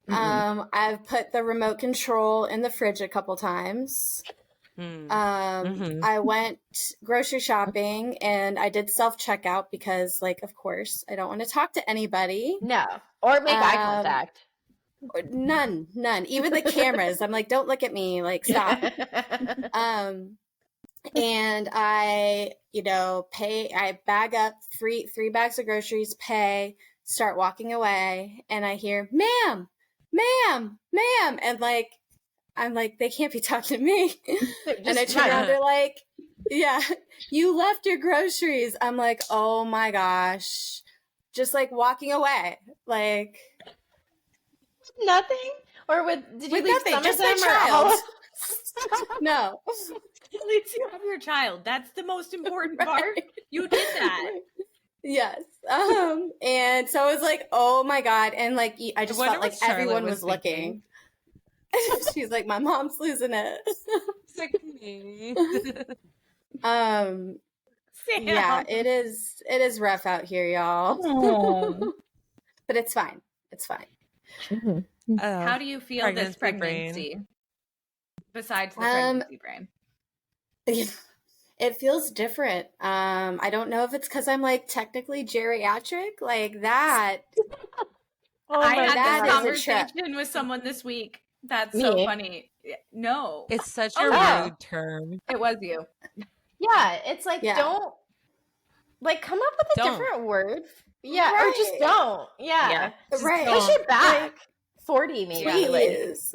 fine. I've put the remote control in the fridge a couple times. I went grocery shopping and I did self-checkout because, like, of course, I don't want to talk to anybody. No. Or make eye contact. None. Even the cameras. I'm like, don't look at me. Like, stop. And I, pay, I bag up three bags of groceries, pay, start walking away, and I hear, ma'am. And like, I'm like, they can't be talking to me. And I turn around, they're like, yeah, you left your groceries. I'm like, oh my gosh. Just like walking away. Like, nothing? Or did you leave nothing, some just of them my or child. all? No. At least you have your child. That's the most important part. You did that. Yes. And so I was like, oh my God. And like, I just felt like everyone was looking. She's like, my mom's losing it. It's like me. Sam. Yeah, it is rough out here, y'all. But it's fine. It's fine. How do you feel this pregnancy? Brain. Besides the pregnancy brain. It feels different. I don't know if it's because I'm like technically geriatric, like that. I had this conversation with someone this week. That's so funny. No. It's such a rude term. It was you. Yeah, it's like, don't, like, come up with a different word. Yeah, or just don't. Yeah. Just right. Push it back. Like, 40 maybe. Please.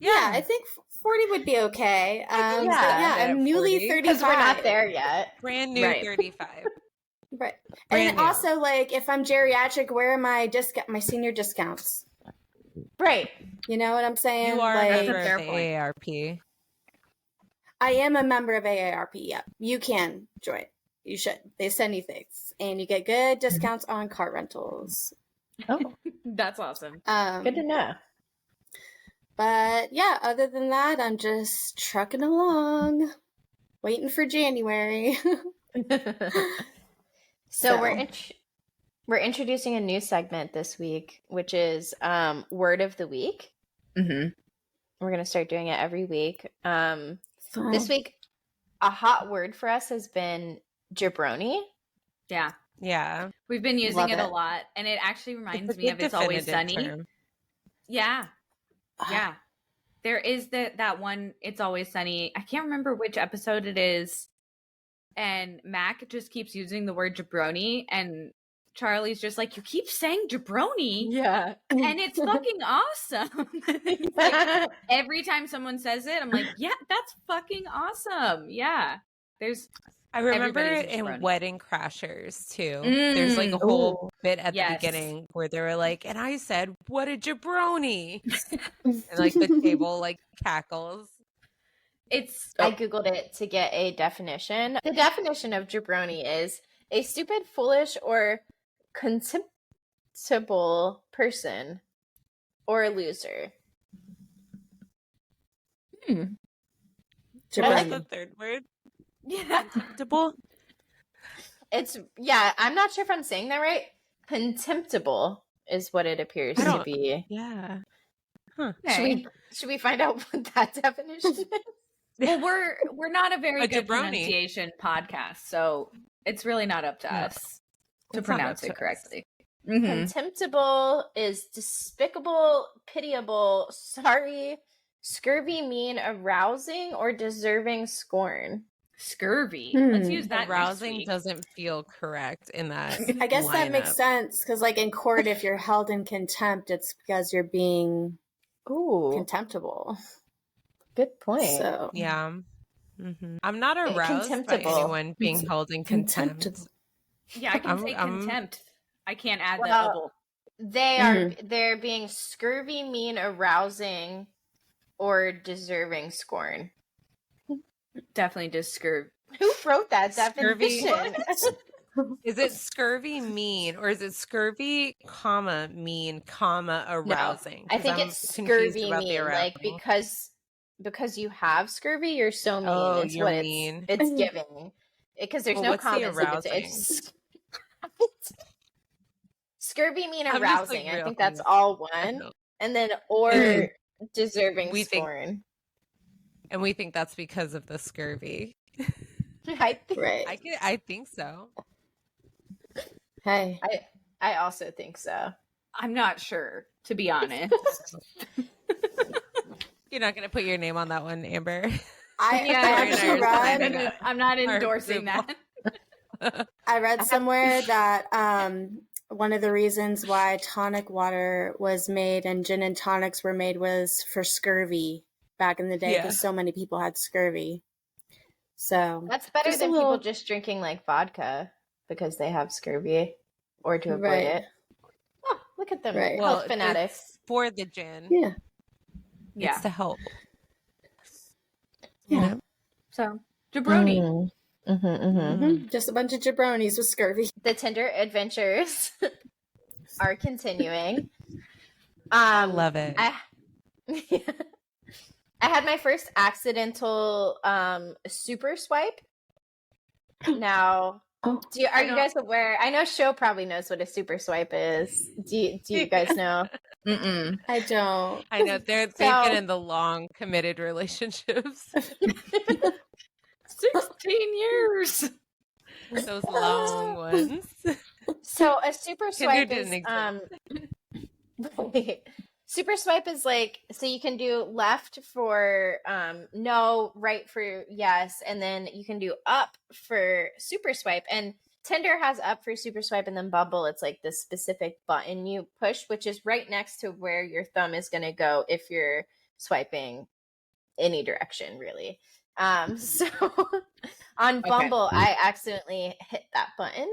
Yeah, I think 40 would be okay. I'm newly 35. Because we're not there yet. Brand new 35. Right. And also, like, if I'm geriatric, where are my senior discounts? Right. You know what I'm saying? You are like, a member of AARP. I am a member of AARP, yep. You can join. You should. They send you things. And you get good discounts on car rentals. Oh. That's awesome. Good to know. But yeah, other than that, I'm just trucking along, waiting for January. So we're introducing a new segment this week, which is Word of the Week. Mm-hmm. We're going to start doing it every week. This week, a hot word for us has been jabroni. Yeah. We've been using it a lot, and it actually reminds me of It's Always Sunny. Term. Yeah. Yeah. There is that one, It's Always Sunny. I can't remember which episode it is. And Mac just keeps using the word jabroni, and Charlie's just like, you keep saying jabroni. Yeah. And it's fucking awesome. Like, every time someone says it, I'm like, yeah, that's fucking awesome. Yeah. I remember in Wedding Crashers too. There's like a whole bit at the beginning where they were like, and I said, what a jabroni. And like the table like cackles. I Googled it to get a definition. The definition of jabroni is a stupid, foolish, or contemptible person or a loser. What's the third word? Yeah. Contemptible? I'm not sure if I'm saying that right. Contemptible is what it appears to be. Yeah. Huh. Okay. Should we find out what that definition is? Well, we're not a very good pronunciation podcast, so it's really not up to us to pronounce it correctly. Mm-hmm. Contemptible is despicable, pitiable, sorry, scurvy, mean, arousing, or deserving scorn. Scurvy. Let's use that. Arousing doesn't feel correct in that. I guess that makes sense because, like, in court, if you're held in contempt, it's because you're being contemptible. Good point. So yeah, I'm not aroused by anyone being held in contempt. Yeah, I can say contempt. I can't add that bubble. They're being scurvy, mean, arousing, or deserving scorn. Definitely just scurvy. Who wrote that Scurvy? definition? Is it scurvy mean, or is it scurvy, mean, arousing? I think I'm it's confused scurvy about the mean, like arousal. because you have scurvy, you're so mean. Oh, it's you're what mean. it's giving. Because there's Well, no what's the comments. arousing? It's scurvy mean I'm just, like, arousing. I think real that's all one. And then or deserving We think- scorn. And we think that's because of the scurvy. I think, Right. I think so. Hey. I also think so. I'm not sure, to be honest. You're not going to put your name on that one, Amber. I actually read. I'm not endorsing that. I read somewhere that one of the reasons why tonic water was made and gin and tonics were made was for scurvy back in the day, because so many people had scurvy. So that's better than people just drinking like vodka because they have scurvy or to avoid it. Oh, look at them. Right. Health fanatics. It's for the gin. Yeah. It's to help. Yeah. You know? So, jabroni. Just a bunch of jabronis with scurvy. The Tinder adventures are continuing. I love it. I had my first accidental super swipe. Now, are you guys aware? I know Sho probably knows what a super swipe is. Do you guys know? I don't. I know they've been in the long committed relationships. 16 years. Those long ones. So a super swipe didn't is super swipe is like, so you can do left for no, right for yes, and then you can do up for super swipe. And Tinder has up for super swipe, and then Bumble, it's like this specific button you push, which is right next to where your thumb is going to go if you're swiping any direction, really. So on Bumble, I accidentally hit that button,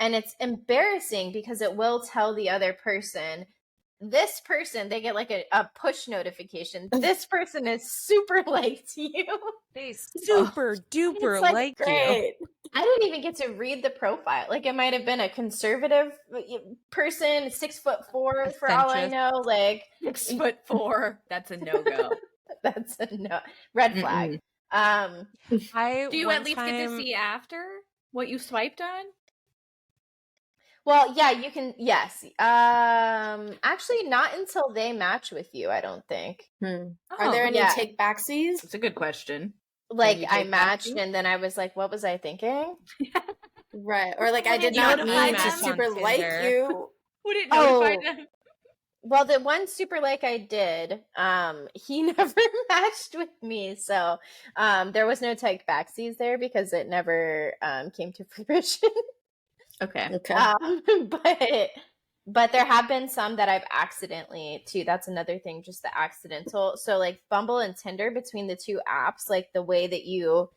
and it's embarrassing because it will tell the other person, this person, they get like a push notification. This person is super liked you. They super duper like you. I didn't even get to read the profile. Like, it might have been a conservative person, 6'4" for all I know. Like 6'4". That's a no-go. That's a no. Red flag. Do you at least get to see after what you swiped on? Well, yeah, you can. Yes. Actually, not until they match with you, I don't think. Are there any take backsies? It's a good question. Like, I matched and then I was like, what was I thinking? Right. Or like, I did not mean to super like you. Would it notify them? Well, the one super like I did, he never matched with me. So there was no take backsies there because it never came to fruition. Okay. But there have been some that I've accidentally too. That's another thing, just the accidental. So like Bumble and Tinder, between the two apps, like the way that you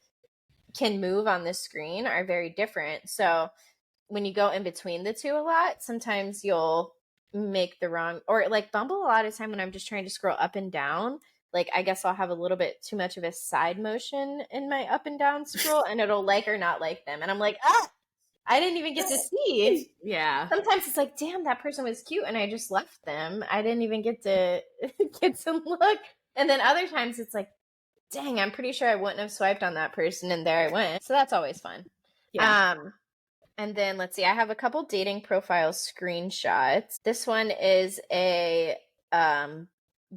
can move on the screen are very different. So when you go in between the two a lot, sometimes you'll make the wrong, or like Bumble, a lot of time when I'm just trying to scroll up and down, like I guess I'll have a little bit too much of a side motion in my up and down scroll, and it'll like or not like them, and I'm like, I didn't even get to see. Yeah. Sometimes it's like, damn, that person was cute and I just left them. I didn't even get to look. And then other times it's like, dang, I'm pretty sure I wouldn't have swiped on that person, and there I went. So that's always fun. Yeah. And then let's see, I have a couple dating profile screenshots. This one is a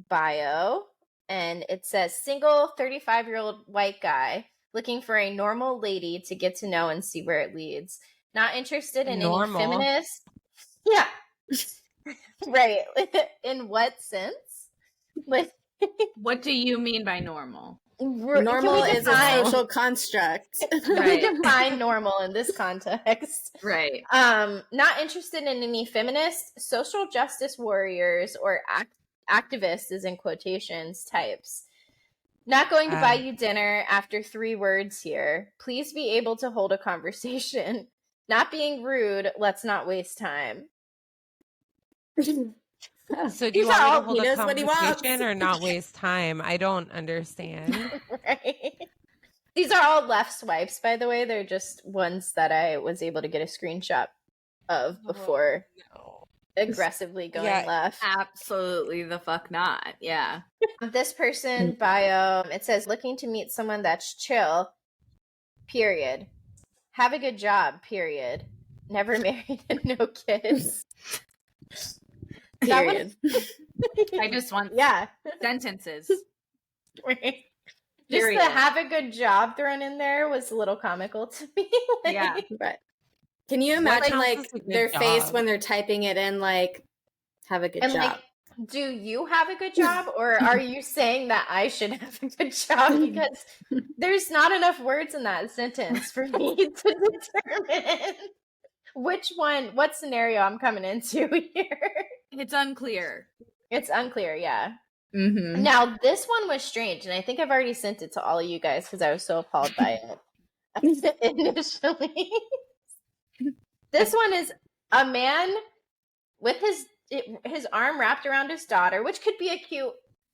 bio, and it says, single 35-year-old white guy looking for a normal lady to get to know and see where it leads. Not interested in any feminist. Yeah. Right. In what sense? Like, what do you mean by normal? Normal is a social construct. Right. We define normal in this context. Right. Not interested in any feminist, social justice warriors, or activists, is in quotations, types. Not going to buy you dinner after 3 words here. Please be able to hold a conversation. Not being rude. Let's not waste time. So do you want me to hold a conversation or not waste time? I don't understand. Right. These are all left swipes, by the way. They're just ones that I was able to get a screenshot of before aggressively going left. Absolutely the fuck not. Yeah. This person bio, it says, looking to meet someone that's chill, period. Have a good job, period. Never married and no kids. Period. I just want sentences. Right. Just the have a good job thrown in there was a little comical to me. Yeah. Right. Can you imagine their face when they're typing it in, like, have a good job? Like, do you have a good job, or are you saying that I should have a good job? Because there's not enough words in that sentence for me to determine what scenario I'm coming into here. It's unclear. It's unclear, yeah. Mm-hmm. Now, this one was strange, and I think I've already sent it to all of you guys because I was so appalled by it initially. This one is a man with his arm wrapped around his daughter, which could be a cute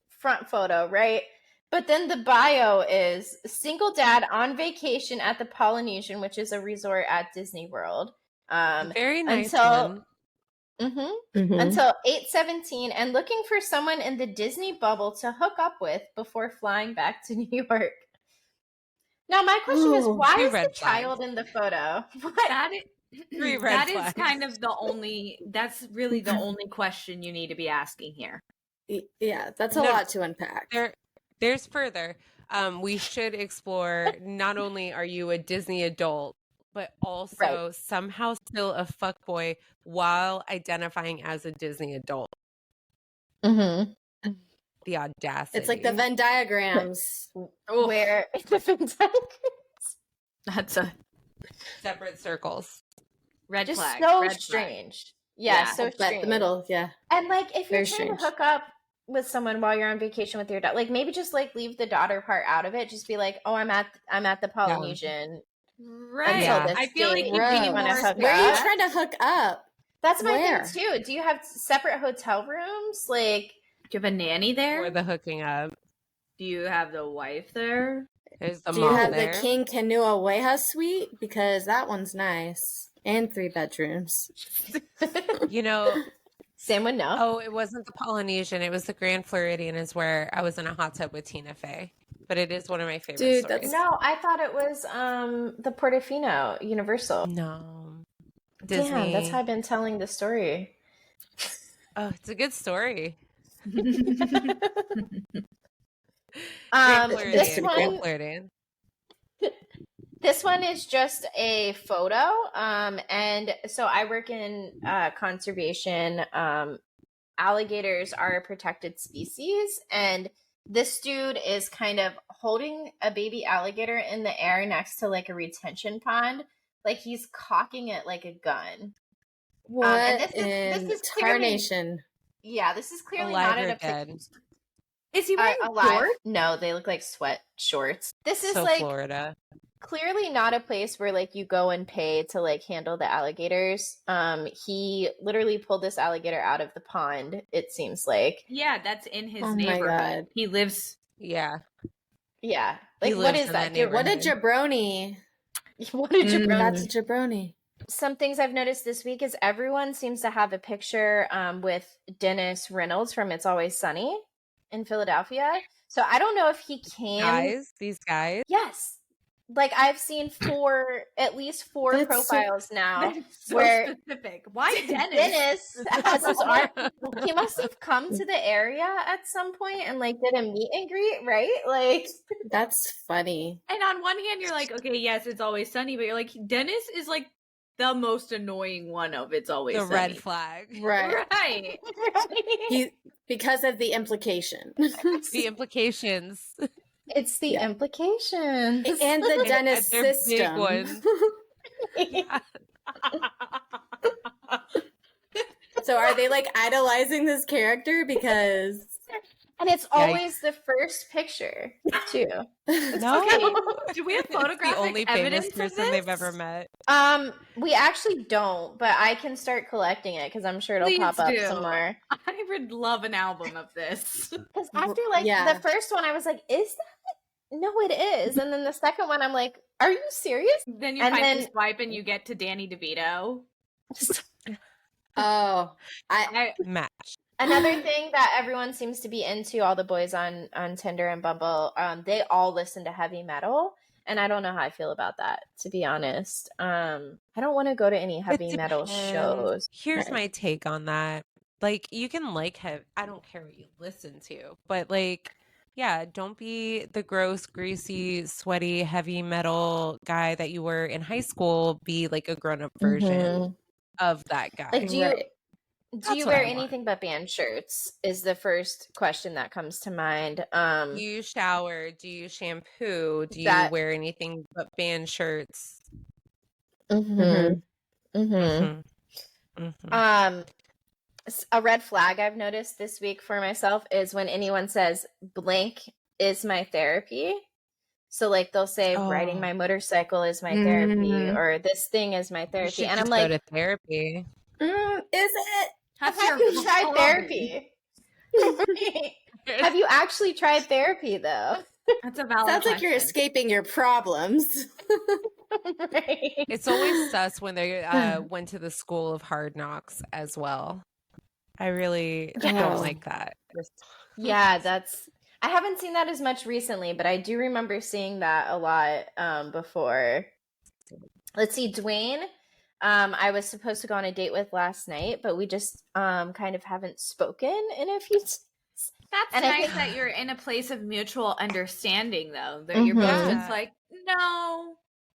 front photo, right? But then the bio is single dad on vacation at the Polynesian, which is a resort at Disney World. Very nice one. Until 8/17, and looking for someone in the Disney bubble to hook up with before flying back to New York. Now, my question is, why is the child in the photo? That is kind of that's really the only question you need to be asking here. Yeah, that's a lot to unpack. There's further. We should explore, not only are you a Disney adult, but also somehow still a fuckboy while identifying as a Disney adult. Mm-hmm. The audacity. It's like the Venn diagrams. Where the Venn diagrams. That's a separate circles. Red just flag. So red strange. Flag. Yeah, so strange. The middle, yeah. And like, if you're Very trying strange. to hook up with someone while you're on vacation with your daughter, like maybe just like leave the daughter part out of it. Just be like, oh, I'm at the Polynesian. Right. I feel like you'd be more where are you trying to hook up? That's my thing too. Do you have separate hotel rooms? Like, do you have a nanny there? Or the hooking up? Do you have the wife there? There's the Do mom you have there. the King Kanua Weha suite? Because that one's nice. And 3 bedrooms. Sam would know. Oh, it wasn't the Polynesian. It was the Grand Floridian, is where I was in a hot tub with Tina Fey. But it is one of my favorite stories. No, I thought it was the Portofino Universal. No. Disney. Damn, that's how I've been telling the story. Oh, it's a good story. This one is just a photo. And so I work in conservation. Alligators are a protected species, and this dude is kind of holding a baby alligator in the air next to like a retention pond, like he's cocking it like a gun. What this is tarnation? Yeah, this is clearly alive not in a dead. Is he wearing alive? shorts? No, they look like sweat shorts. This is so like Florida. Clearly not a place where like you go and pay to like handle the alligators. He literally pulled this alligator out of the pond, it seems like. Yeah, that's in his Oh my neighborhood. God. He lives Yeah. He Like, what lives is in that? that What a jabroni. What a jabroni. That's a jabroni. Some things I've noticed this week is everyone seems to have a picture with Dennis Reynolds from It's Always Sunny in Philadelphia. So I don't know if he can. These guys. Yes. Like, I've seen at least four That's profiles now. so where specific. Why Dennis? Dennis has his art. He must have come to the area at some point and like did a meet and greet, right? Like, That's funny. And on one hand, you're like, okay, yes, It's Always Sunny, but you're like, Dennis is like the most annoying one of It's Always The Sunny. red flag. Right. Right. Because of the implication. The implications. it's the implications. And the Dennis They're system. big ones. So are they like idolizing this character because And it's always the first picture, too. No. Do we have photographic the only evidence famous of person they've this? ever met. We actually don't, but I can start collecting it because I'm sure it'll Please pop up do. somewhere. I would love an album of this. Because after the first one, I was like, no, it is. And then the second one, I'm like, are you serious? Then you And find then- the swipe and you get to Danny DeVito. Oh, I Match. Another thing that everyone seems to be into, all the boys on Tinder and Bumble, they all listen to heavy metal. And I don't know how I feel about that, to be honest. I don't want to go to any heavy metal shows. Here's my take on that. Like, you can like I don't care what you listen to, but like, yeah, don't be the gross, greasy, sweaty, heavy metal guy that you were in high school. Be like a grown-up version of that guy. Like, do you what wear I want. anything but band shirts? Is the first question that comes to mind. Do you shower? Do you shampoo? Do you wear anything but band shirts? A red flag I've noticed this week for myself is when anyone says blank is my therapy. So like they'll say riding my motorcycle is my therapy, or this thing is my therapy, and I'm like, go to therapy. is it? Have you tried therapy? Have you actually tried therapy though? That's a valid Sounds like you're escaping your problems. Right. It's always sus when they went to the school of hard knocks as well. I really don't like that. Yeah, I haven't seen that as much recently, but I do remember seeing that a lot before. Let's see, Dwayne, I was supposed to go on a date with last night, but we just kind of haven't spoken in a few days. That's nice that you're in a place of mutual understanding, though. That you're both just like, no.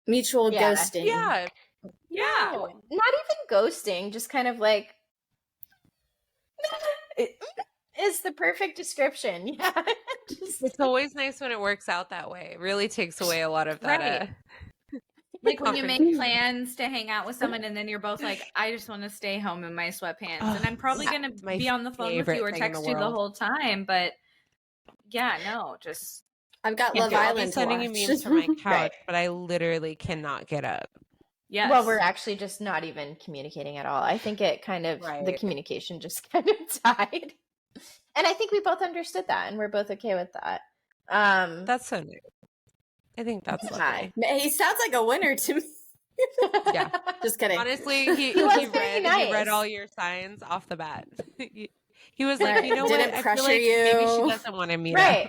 Mutual ghosting. Yeah. No, not even ghosting, just kind of like, is the perfect description. Yeah. It's always nice when it works out that way. It really takes away a lot of that. Like when you make plans to hang out with someone and then you're both like, I just want to stay home in my sweatpants. And I'm probably going to be on the phone with you or text you the whole time. But yeah, no, just. I've got Love Island to sending watch. you memes from my couch, but I literally cannot get up. Yes. Well, we're actually just not even communicating at all. I think it kind of, the communication just kind of died. And I think we both understood that and we're both okay with that. That's so new. I think that's lovely. He sounds like a winner to me. Yeah. Just kidding. Honestly, he read all your signs off the bat. He was like, you know Didn't what? I pressure feel like you. maybe she doesn't want to meet up.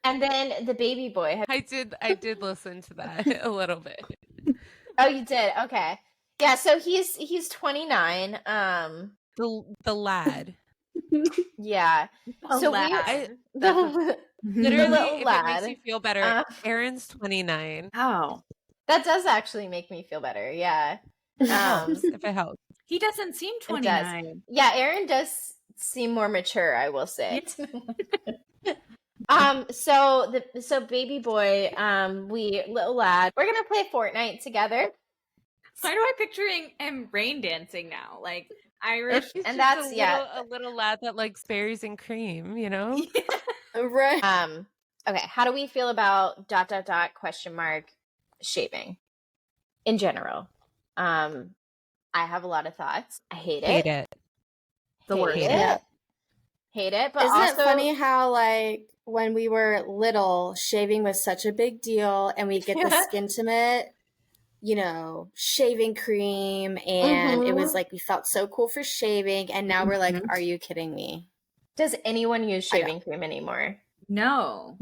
And then the baby boy. I did listen to that a little bit. Oh, you did? Okay. Yeah, so he's 29. The lad. Yeah. So lad. literally, Literally, if lad. it makes you feel better, Aaron's 29. Oh. That does actually make me feel better. Yeah. If it helps. He doesn't seem 29. Yeah, Aaron does seem more mature, I will say. So baby boy, little lad, we're gonna play Fortnite together. Why do I picturing him rain dancing now? Like Irish, and that's a little lad that likes berries and cream, you know? Right. Okay, how do we feel about ... shaving in general? I have a lot of thoughts. I hate it. The worst. Hate it. But isn't also, it funny how like when we were little, shaving was such a big deal, and we'd get the Skintimate, shaving cream, and it was like we felt so cool for shaving, and now we're like, are you kidding me? Does anyone use shaving cream anymore? No.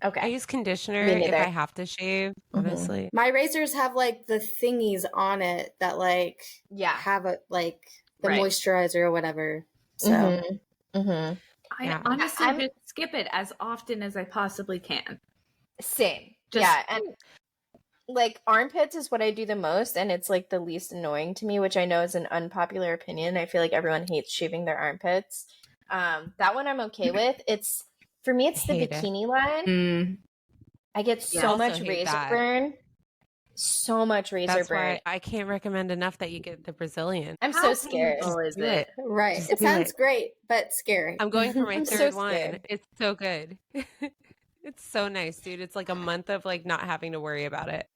Okay. I use conditioner if I have to shave, honestly. My razors have like the thingies on it that like have a like the moisturizer or whatever. So I honestly just skip it as often as I possibly can. Same. And like armpits is what I do the most, and it's like the least annoying to me, which I know is an unpopular opinion. I feel like everyone hates shaving their armpits. That one I'm okay with. For me, it's the bikini line. I get so much razor burn. So much razor burn. Why I can't recommend enough that you get the Brazilian. I'm so scared. Is it? Right. It sounds great, but scary. I'm going for my third one. It's so good. It's so nice, dude. It's like a month of like not having to worry about it.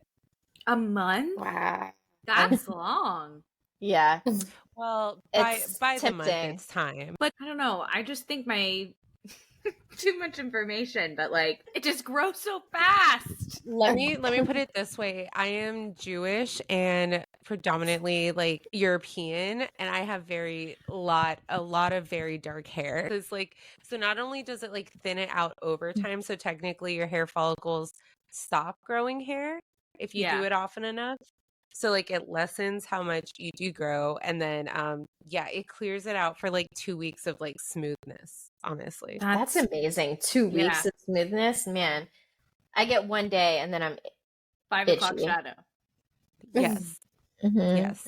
A month? Wow. That's long. Yeah. Well, It's by the month, tempting. it's time. But I don't know. I just think my too much information, but like it just grows so fast. Let me put it this way. I am Jewish and predominantly like European, and I have a lot of very dark hair. It's like, so not only does it like thin it out over time, so technically your hair follicles stop growing hair if you do it often enough. So like it lessens how much you do grow, and then it clears it out for like 2 weeks of like smoothness, honestly. That's amazing. 2 weeks of smoothness, man. I get 1 day and then I'm 5 o'clock shadow. Yes. Yes.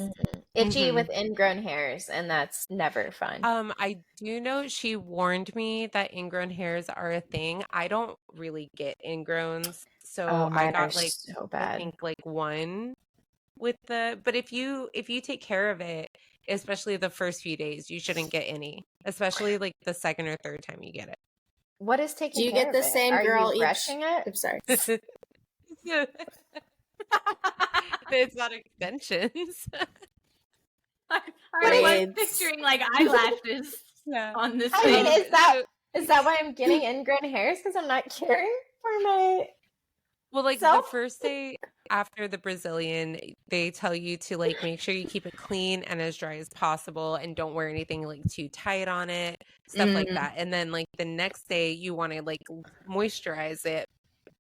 Itchy with ingrown hairs, and that's never fun. I do know she warned me that ingrown hairs are a thing. I don't really get ingrowns, so I got like so bad. I think like one with but if you take care of it, especially the first few days, you shouldn't get any, especially like the second or third time you get it. What is taking Do you care get the of it? same girl Are you each? brushing it? I'm sorry. It's not extensions. I was picturing like eyelashes on this I thing. mean, is that why I'm getting ingrown hairs? Because I'm not caring for my like self? the first day after the Brazilian, they tell you to like make sure you keep it clean and as dry as possible, and don't wear anything like too tight on it, stuff like that. And then like the next day you want to like moisturize it,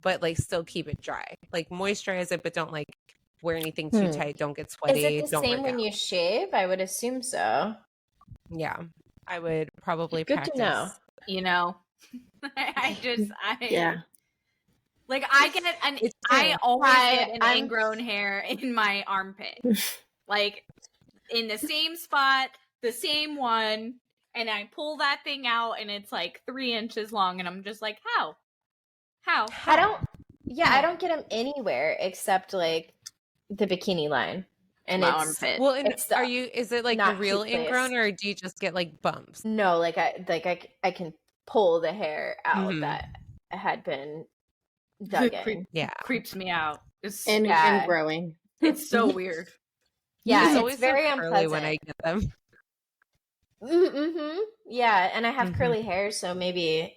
but like still keep it dry. Like moisturize it, but don't like wear anything too tight. Don't get sweaty. Is it the same when you shave? I would assume so. Yeah, I would probably Good practice. to know. You know, Yeah. Like I always get an ingrown hair in my armpit, like in the same spot, the same one, and I pull that thing out and it's like 3 inches long, and I'm just like, how? I don't get them anywhere except like the bikini line. And my it's armpit. Well, and is it like not real cute place. ingrown, or do you just get like bumps? No, like I can pull the hair out that had been dug in. Creeps me out. And growing. It's so weird. Yeah, it's very unpleasant when I get them. Yeah, and I have curly hair, so maybe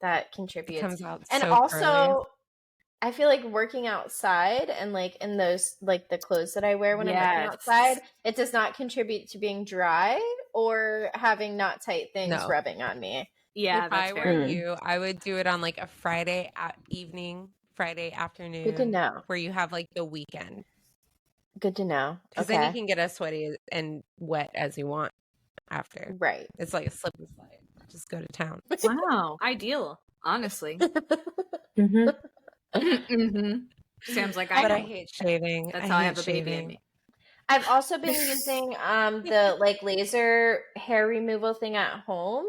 that contributes. It comes out and so also, curly. I feel like working outside and like in those like the clothes that I wear when I'm working outside, it does not contribute to being dry or having not tight things rubbing on me. Yeah, if I were you, I would do it on like a Friday evening, Friday afternoon. Good to know. Where you have like the weekend. Good to know. Because then you can get as sweaty and wet as you want after. Right. It's like a slip and slide. Just go to town. Wow. Ideal, honestly. Sam's like, I hate shaving. That's how I have a baby in me. I've also been using the like laser hair removal thing at home.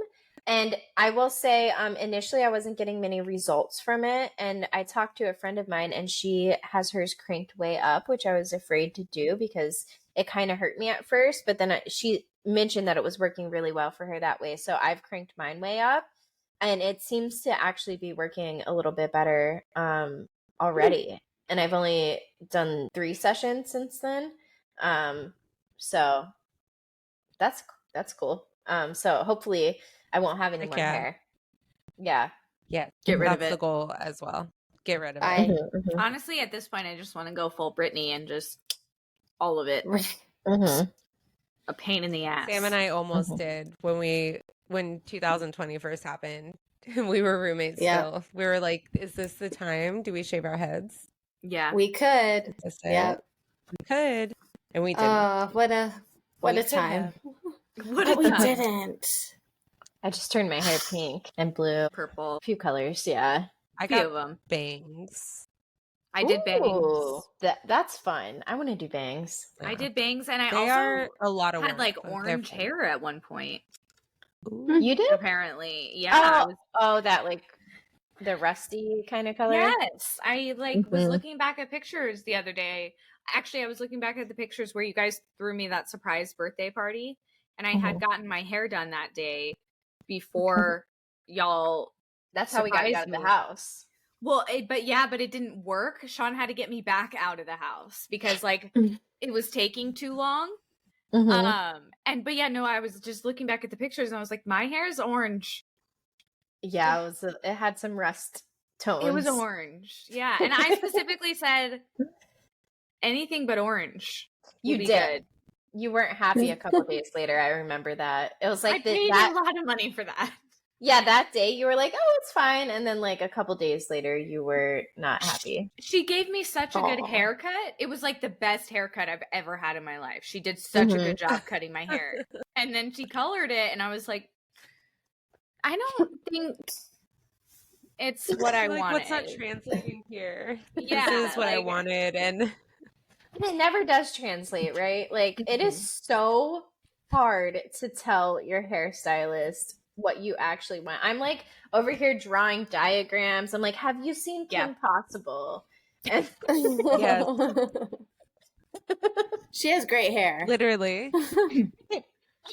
And I will say, initially I wasn't getting many results from it. And I talked to a friend of mine and she has hers cranked way up, which I was afraid to do because it kind of hurt me at first. But then she mentioned that it was working really well for her that way. So I've cranked mine way up and it seems to actually be working a little bit better already. And I've only done 3 sessions since then. So that's cool. So hopefully I won't have any more hair. Yeah. Yeah. Get rid of it. That's the goal as well. Get rid of it. Honestly, at this point, I just want to go full Britney and just all of it. A pain in the ass. Sam and I almost did when 2020 first happened. We were roommates still. We were like, is this the time? Do we shave our heads? Yeah. We could. Yeah. We could. And we didn't. What a time. But we didn't. I just turned my hair pink and blue. Purple. A few colors, yeah. I got them. Bangs. I did bangs. That's fun. I want to do bangs. I did bangs, and I They also are a lot of had work, like but orange hair at one point. Ooh. You did? Apparently. Yeah. That like the rusty kind of color? Yes. I was looking back at pictures the other day. Actually, I was looking back at the pictures where you guys threw me that surprise birthday party. And I had gotten my hair done that day before y'all. That's how we got out of the house. Well, but it didn't work. Sean had to get me back out of the house because it was taking too long. Mm-hmm. But yeah, no, I was just looking back at the pictures and I was like, my hair is orange. Yeah, it had some rust tones. It was orange. Yeah. And I specifically said anything but orange. You did. Good. You weren't happy a couple days later. I remember that. It was like I paid a lot of money for that. Yeah, that day you were like, oh, it's fine. And then like a couple days later, you were not happy. She gave me such a good haircut. It was like the best haircut I've ever had in my life. She did such a good job cutting my hair. And then she colored it and I was like, I don't think it's what I wanted. What's not translating here? Yeah, this is what I wanted. And it never does translate, right? Like it is so hard to tell your hairstylist what you actually want. I'm like over here drawing diagrams. I'm like, have you seen Kim Possible? And yes. She has great hair. Literally.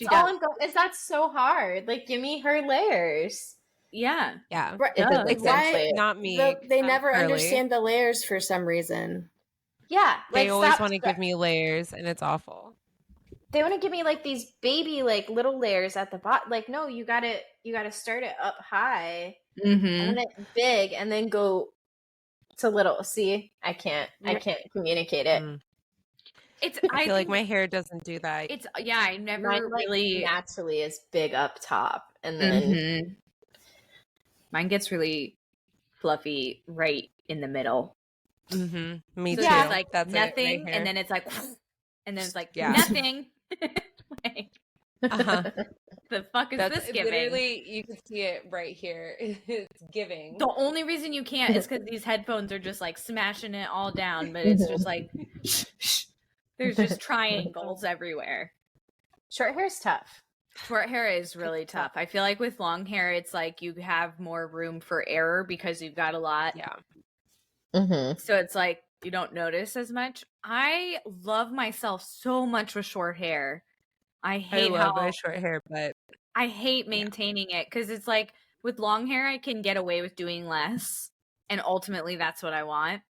That's so hard. Like, give me her layers. Yeah. Yeah. Like, why? Not me. They never understand the layers for some reason. Yeah. They always want to give me layers and it's awful. They want to give me like these baby like little layers at the bottom. Like, no, you gotta start it up high and then big and then go to little. See, I can't communicate it. I feel like my hair doesn't do that. I never really naturally is big up top and then mine gets really fluffy right in the middle. Me too. It's like that's nothing, and then it's like, and then it's like nothing. Like, the fuck is this giving? Literally, you can see it right here. It's giving. The only reason you can't is because these headphones are just like smashing it all down, but it's just like there's just triangles everywhere. Short hair's tough. Short hair is really tough. I feel like with long hair, it's like you have more room for error because you've got a lot. Yeah. So it's like you don't notice as much. I love myself so much with short hair. I love my short hair, but I hate maintaining it because it's like with long hair, I can get away with doing less. And ultimately, that's what I want.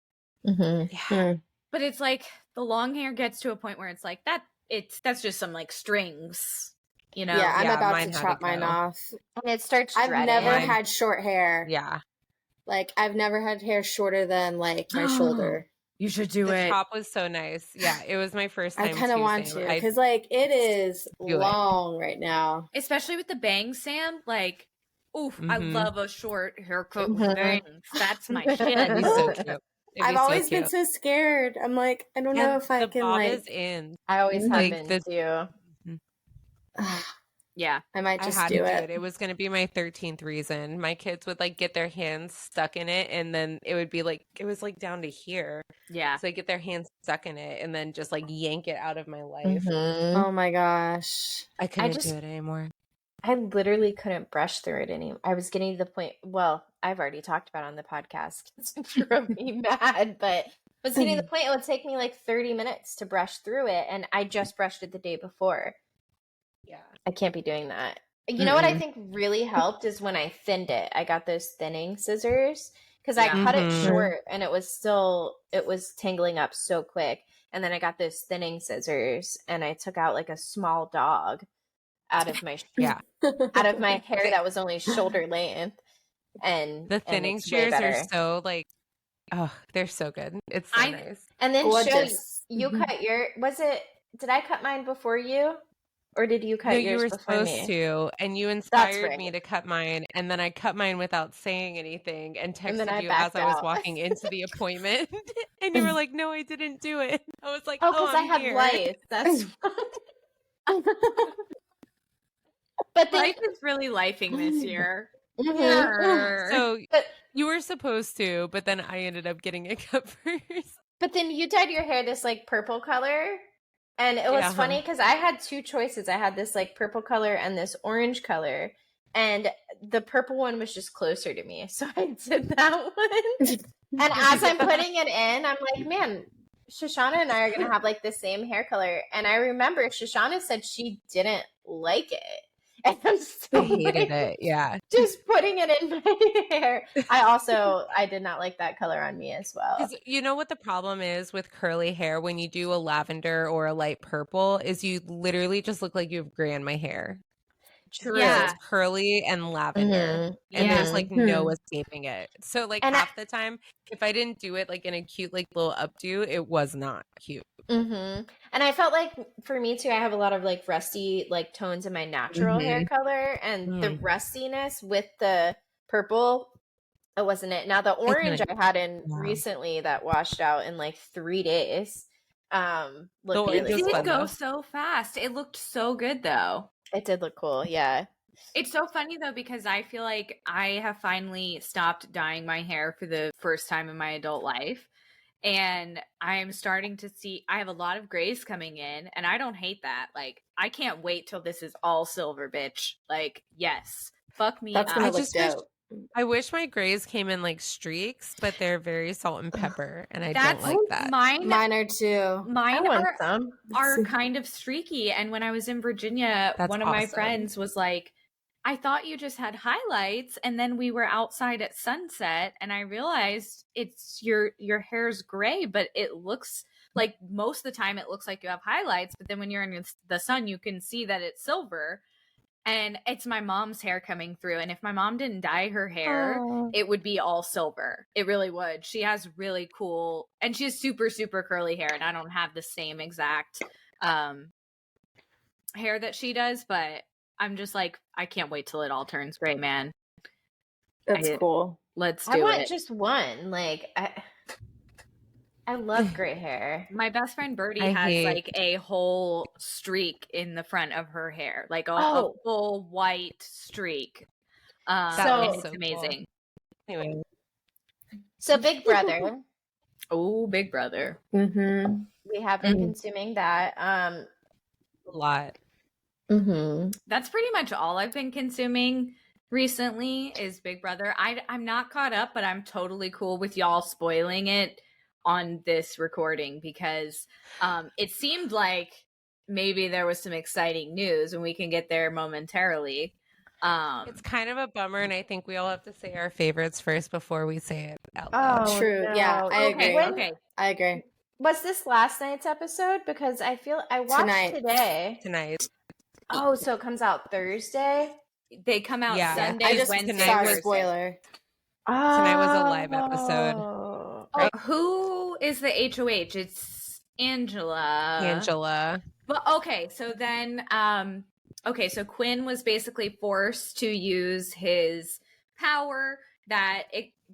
Yeah. But it's like the long hair gets to a point where it's like that's just some like strings. You know? Yeah, I'm about to chop mine off. And it starts dreading. I've never had short hair. Yeah. Like, I've never had hair shorter than, like, my shoulder. You should do it. The top was so nice. Yeah, it was my first time. I kind of want to, because, like, it is long right now. Especially with the bangs, Sam. Like, oof, I love a short haircut with bangs. That's my shit. It'd be so cute. I've always been so scared. I'm like, I don't know if I can, like... The bob is in. I always have been, too. Yeah, I might just do it. It was going to be my 13th reason. My kids would like get their hands stuck in it and then it would be like, it was like down to here. Yeah. So they get their hands stuck in it and then just like yank it out of my life. Oh my gosh. I couldn't do it anymore. I literally couldn't brush through it anymore. I was getting to the point, well, I've already talked about it on the podcast. It drove me mad, but I was getting to the point it would take me like 30 minutes to brush through it. And I just brushed it the day before. Yeah. I can't be doing that. You know what I think really helped is when I thinned it. I got those thinning scissors because I cut it short and it was tangling up so quick. And then I got those thinning scissors and I took out like a small dog out of my out of my hair that was only shoulder length. And the thinning shears are so like, oh, they're so good. It's so nice. And then you cut your, did I cut mine before you? Or did you cut yours? You were supposed to, and you inspired me to cut mine, and then I cut mine without saying anything and texted you as I was walking into the appointment, and you were like, "No, I didn't do it." I was like, "Oh, because I have lice." That's. But life is really lifing this year. So you were supposed to, but then I ended up getting it cut first. But then you dyed your hair this like purple color. And it was funny because I had two choices. I had this like purple color and this orange color. And the purple one was just closer to me. So I did that one. And as I'm putting it in, I'm like, man, Shoshanna and I are going to have like the same hair color. And I remember Shoshanna said she didn't like it. And I'm I still hated like, it. Yeah. just putting it in my hair. I did not like that color on me as well. Because you know what the problem is with curly hair when you do a lavender or a light purple is you literally just look like you have gray in my hair. True. Yeah. It's curly and lavender. And there's like no escaping it. So like And half the time, if I didn't do it like in a cute like little updo, it was not cute. And I felt like for me too, I have a lot of like rusty like tones in my natural hair color, and the rustiness with the purple, it wasn't it. Now the orange I had in recently that washed out in like 3 days. Looked It really did cool. go so fast. It looked so good though. It did look cool, yeah. It's so funny though, because I feel like I have finally stopped dyeing my hair for the first time in my adult life. And I'm starting to see, I have a lot of grays coming in, and I don't hate that. Like, I can't wait till this is all silver, bitch. Like, yes, fuck me. That's gonna look dope. I wish my grays came in like streaks, but they're very salt and pepper, and I don't like that. Mine are too. Mine some. are kind of streaky. And when I was in Virginia, one of my friends was like, I thought you just had highlights, and then we were outside at sunset, and I realized it's your hair's gray, but it looks like most of the time it looks like you have highlights, but then when you're in the sun, you can see that it's silver. And it's my mom's hair coming through, and if my mom didn't dye her hair, it would be all silver. It really would. She has really cool, and she has super, super curly hair, and I don't have the same exact hair that she does, but I'm just like, I can't wait till it all turns gray, man. That's cool. Let's do it. I want just one. Like, I love gray hair. My best friend Birdie has like a whole streak in the front of her hair, like a full white streak. So it's amazing. Cool. Anyway, so Big Brother. Oh, Big Brother. We have been consuming that. A lot. That's pretty much all I've been consuming recently is Big Brother. I'm not caught up, but I'm totally cool with y'all spoiling it on this recording, because it seemed like maybe there was some exciting news, and we can get there momentarily. It's kind of a bummer, and I think we all have to say our favorites first before we say it out loud. Oh, true. No. Yeah, I agree. Okay. I agree. Was this last night's episode? Because I feel I watched Tonight. Oh, so it comes out Thursday? They come out Sunday, I just Wednesday, saw a Thursday. spoiler. Tonight was a live episode. Right? Who is the HOH? It's Angela. But okay, so then so Quinn was basically forced to use his power that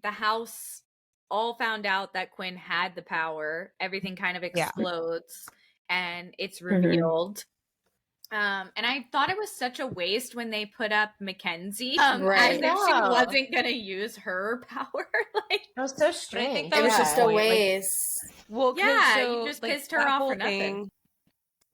the house all found out that Quinn had the power. Everything kind of explodes and it's revealed. And I thought it was such a waste when they put up Mackenzie as if she wasn't going to use her power. Like, that was so strange. I think it was just a waste. Well, you just pissed her off for nothing.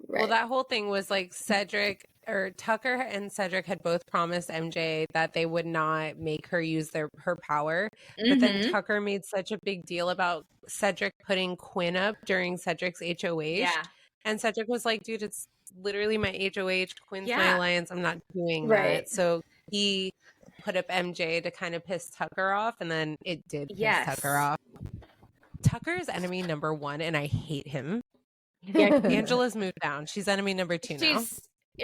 Right. Well, that whole thing was like Tucker and Cedric had both promised MJ that they would not make her use her power. But then Tucker made such a big deal about Cedric putting Quinn up during Cedric's HOH. Yeah. And Cedric was like, dude, it's literally my HOH. Quinn's my alliance. I'm not doing that. So he put up MJ to kind of piss Tucker off, and then it did piss Tucker off. Tucker's enemy number 1, and I hate him. Yeah, Angela's moved down. She's enemy number 2 now.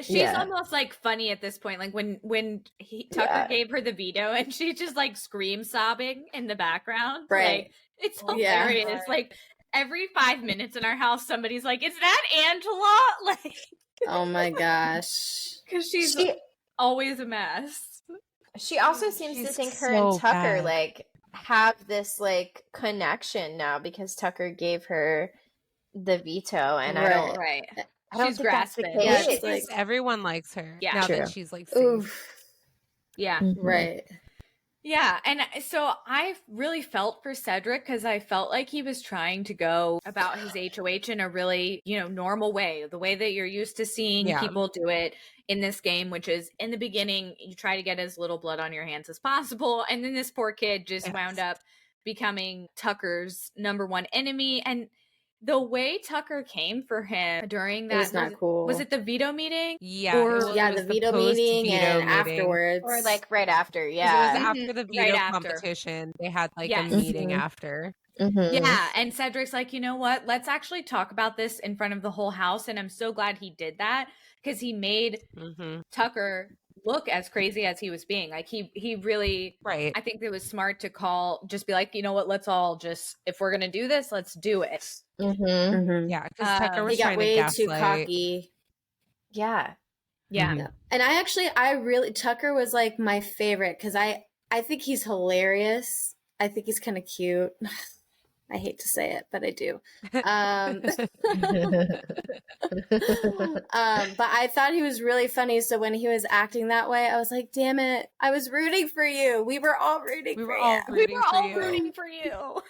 She's almost like funny at this point. Like when Tucker gave her the veto, and she's just like scream sobbing in the background. Right. Like, it's hilarious. Yeah. Like every 5 minutes in our house, somebody's like, "Is that Angela?" Like, oh my gosh, because she's always a mess. She also seems to think her and Tucker like have this like connection now because Tucker gave her the veto, and I don't she's think that's the grasping. case. Yeah, like, everyone likes her. Yeah, now that she's like safe. Yeah, right. Yeah, and so I really felt for Cedric because I felt like he was trying to go about his HOH in a really, normal way, the way that you're used to seeing people do it in this game, which is in the beginning, you try to get as little blood on your hands as possible. And then this poor kid just wound up becoming Tucker's number 1 enemy. And the way Tucker came for him during that was not cool. Was it the veto meeting? Yeah, Or, it was the veto meeting and afterwards, or like right after. It Yeah, was after the veto competition. They had like a meeting after. Yeah, and Cedric's like, you know what? Let's actually talk about this in front of the whole house. And I'm so glad he did that because he made Tucker look as crazy as he was being. Like he really, I think it was smart to just be like, you know what? Let's all just, if we're gonna do this, let's do it. Yeah, because Tucker was trying to gaslight. Too cocky. Yeah. And Tucker was like my favorite because I think he's hilarious. I think he's kind of cute. I hate to say it, but I do. But I thought he was really funny. So when he was acting that way, I was like, damn it. I was rooting for you. We were all rooting for you. We were all rooting for you.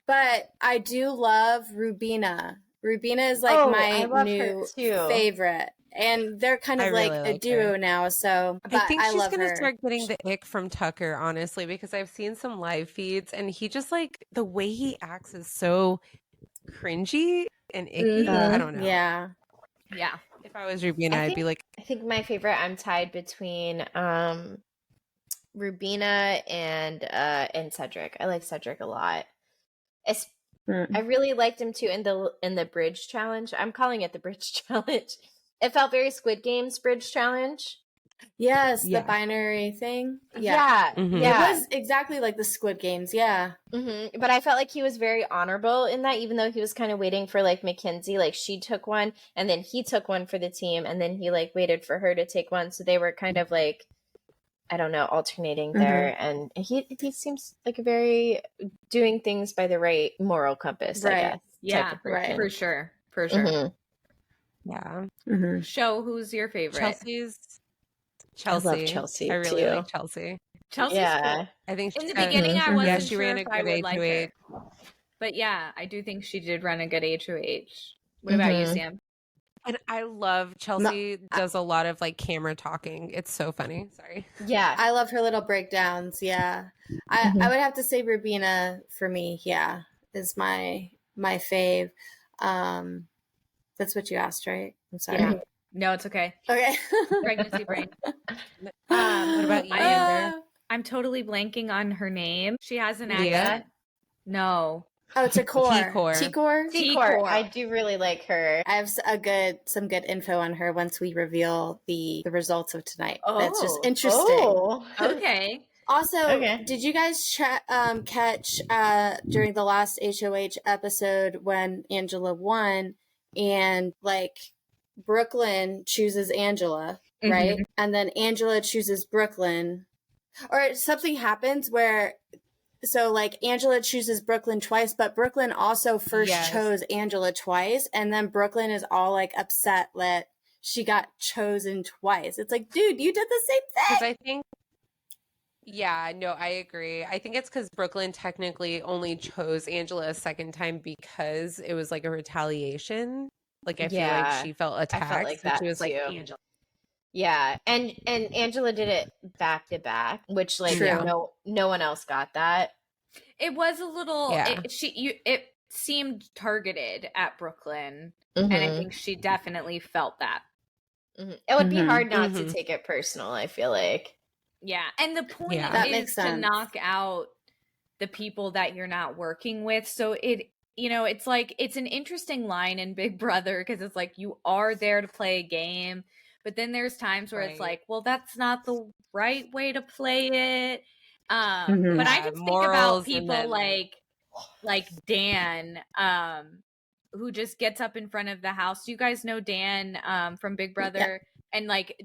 But I do love Rubina. Rubina is like my new favorite. And they're kind of like a duo now, so but I think she's love gonna her. start getting the ick from Tucker, honestly, because I've seen some live feeds and he just like the way he acts is so cringy and icky. I don't know. Yeah. If I was Rubina, I'd be like, I think my favorite. I'm tied between Rubina and Cedric. I like Cedric a lot. I really liked him too in the bridge challenge. I'm calling it the bridge challenge. It felt very Squid Games bridge challenge. Yes, the binary thing. Yeah. It was exactly like the Squid Games. Yeah. But I felt like he was very honorable in that, even though he was kind of waiting for like Mackenzie. Like she took one, and then he took one for the team, and then he like waited for her to take one. So they were kind of like, I don't know, alternating there. And he seems like a very doing things by the right moral compass. I guess. Yeah. Right. For sure. For sure. Yeah. Show who's your favorite? Chelsea. I love Chelsea. I really too. like Chelsea. Chelsea's cool. I think in the beginning I wasn't she sure ran a if I good would like her. But yeah, I do think she did run a good HOH. What about you, Sam? And I love Chelsea does a lot of like camera talking. It's so funny. Sorry. Yeah. I love her little breakdowns. Yeah. I would have to say Rubina for me. Yeah. Is my fave. That's what you asked, right? I'm sorry. Yeah. No, it's okay. Okay. Pregnancy brain. What about you, Amber? I'm totally blanking on her name. She has an Leah? accent. No. Oh, Tikor. Tikor. I do really like her. I have some good info on her once we reveal the results of tonight. That's just interesting. Okay. Also, did you guys catch during the last HOH episode when Angela won and like Brooklyn chooses Angela, right? And then Angela chooses Brooklyn, or something happens where, so like Angela chooses Brooklyn twice, but Brooklyn also first chose Angela twice. And then Brooklyn is all like upset that she got chosen twice. It's like, dude, you did the same thing. Because I think, I agree. I think it's because Brooklyn technically only chose Angela a second time because it was like a retaliation. Like I feel like she felt attacked. I felt like that she was too. like Angela. Yeah, and Angela did it back to back, which like no one else got that. It was a little. It seemed targeted at Brooklyn, and I think she definitely felt that. It would be hard not to take it personal. I feel like. Yeah, and the point is to knock out the people that you're not working with. So it's like it's an interesting line in Big Brother because it's like you are there to play a game. But then there's times where it's like, well, that's not the right way to play it. But I just think about people like Dan, who just gets up in front of the house. You guys know Dan from Big Brother, and like,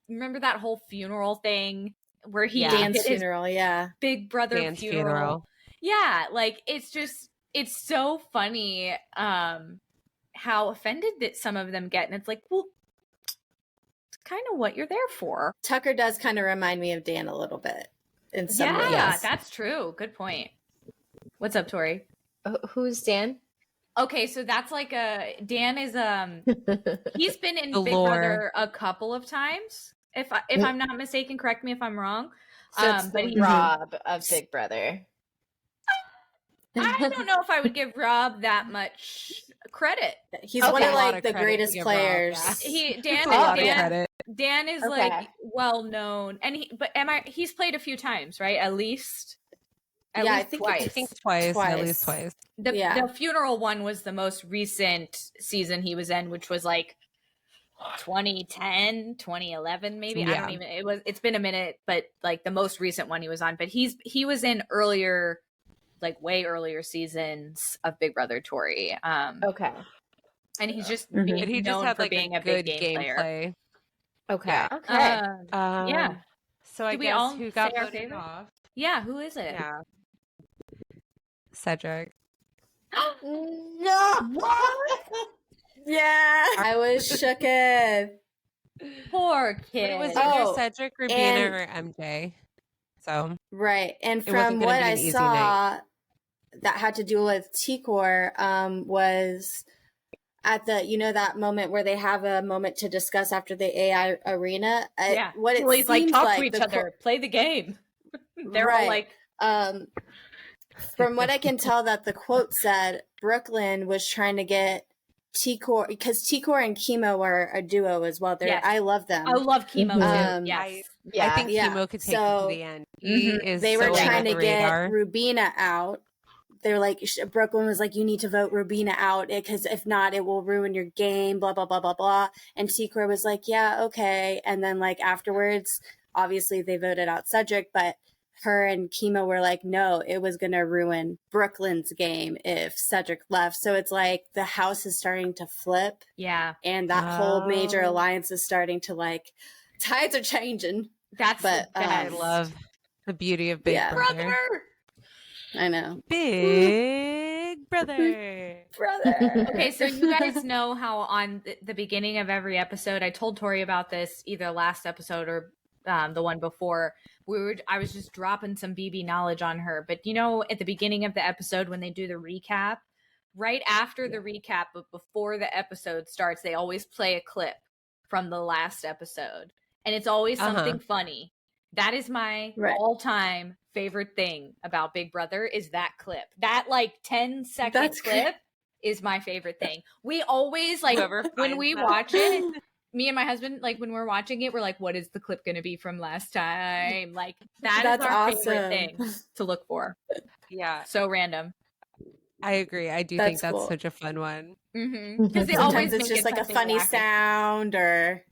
remember that whole funeral thing where he Dan's funeral, Big Brother Dan's funeral. Yeah, like it's so funny how offended that some of them get, and it's like, well, kind of what you're there for. Tucker does kind of remind me of Dan a little bit in some ways. Yeah, that's true. Good point. What's up, Tori? Who's Dan? Okay, so that's like Dan is he's been in Big Brother a couple of times. If I'm not mistaken, correct me if I'm wrong. So it's but he's Rob of Big Brother. I don't know if I would give Rob that much credit. He's one of like the greatest players. Dan is like well known, and he's played a few times, right? At least I think twice. At least twice. The funeral one was the most recent season he was in, which was like 2010, 2011, maybe. Yeah. I don't even. It's been a minute, but like the most recent one he was on. But he was in earlier, like way earlier seasons of Big Brother Tori. Okay. And he's just known for being a good game player. Okay. Yeah. Okay. Yeah. So I guess who got voted off? Yeah, who is it? Yeah. Cedric. No. What? Yeah. I was shooketh. Poor kid. It was either Cedric, Rubina, or MJ. So right. And from what I saw that had to do with T-Core was at the, that moment where they have a moment to discuss after the AI arena. What it seems like talk to each other, play the game. They're all like, from what I can tell, that the quote said Brooklyn was trying to get T-Core, because T-Core and Chemo are a duo as well. I love them. I love Chemo too. I think Chemo could take it to the end. They were trying to get Rubina out. They're like, Brooklyn was like, you need to vote Rubina out because if not, it will ruin your game, blah, blah, blah, blah, blah. And T-Core was like, yeah, okay. And then like afterwards, obviously they voted out Cedric, but her and Chemo were like, no, it was going to ruin Brooklyn's game if Cedric left. So it's like the house is starting to flip. Yeah. And that whole major alliance is starting to like, tides are changing. I love the beauty of Big Brother. I know. Big Brother. Okay, so you guys know how on the beginning of every episode, I told Tori about this either last episode or the one before. I was just dropping some BB knowledge on her. But at the beginning of the episode when they do the recap, right after the recap, but before the episode starts, they always play a clip from the last episode. And it's always something funny. That is my all-time favorite thing about Big Brother is that clip. That 10-second clip is my favorite thing. We always when we watch it, me and my husband, when we're watching it, we're like, what is the clip going to be from last time? That's our favorite thing to look for. Yeah. So random. I agree. I do think that's such a fun one. Because sometimes it's just like a funny sound or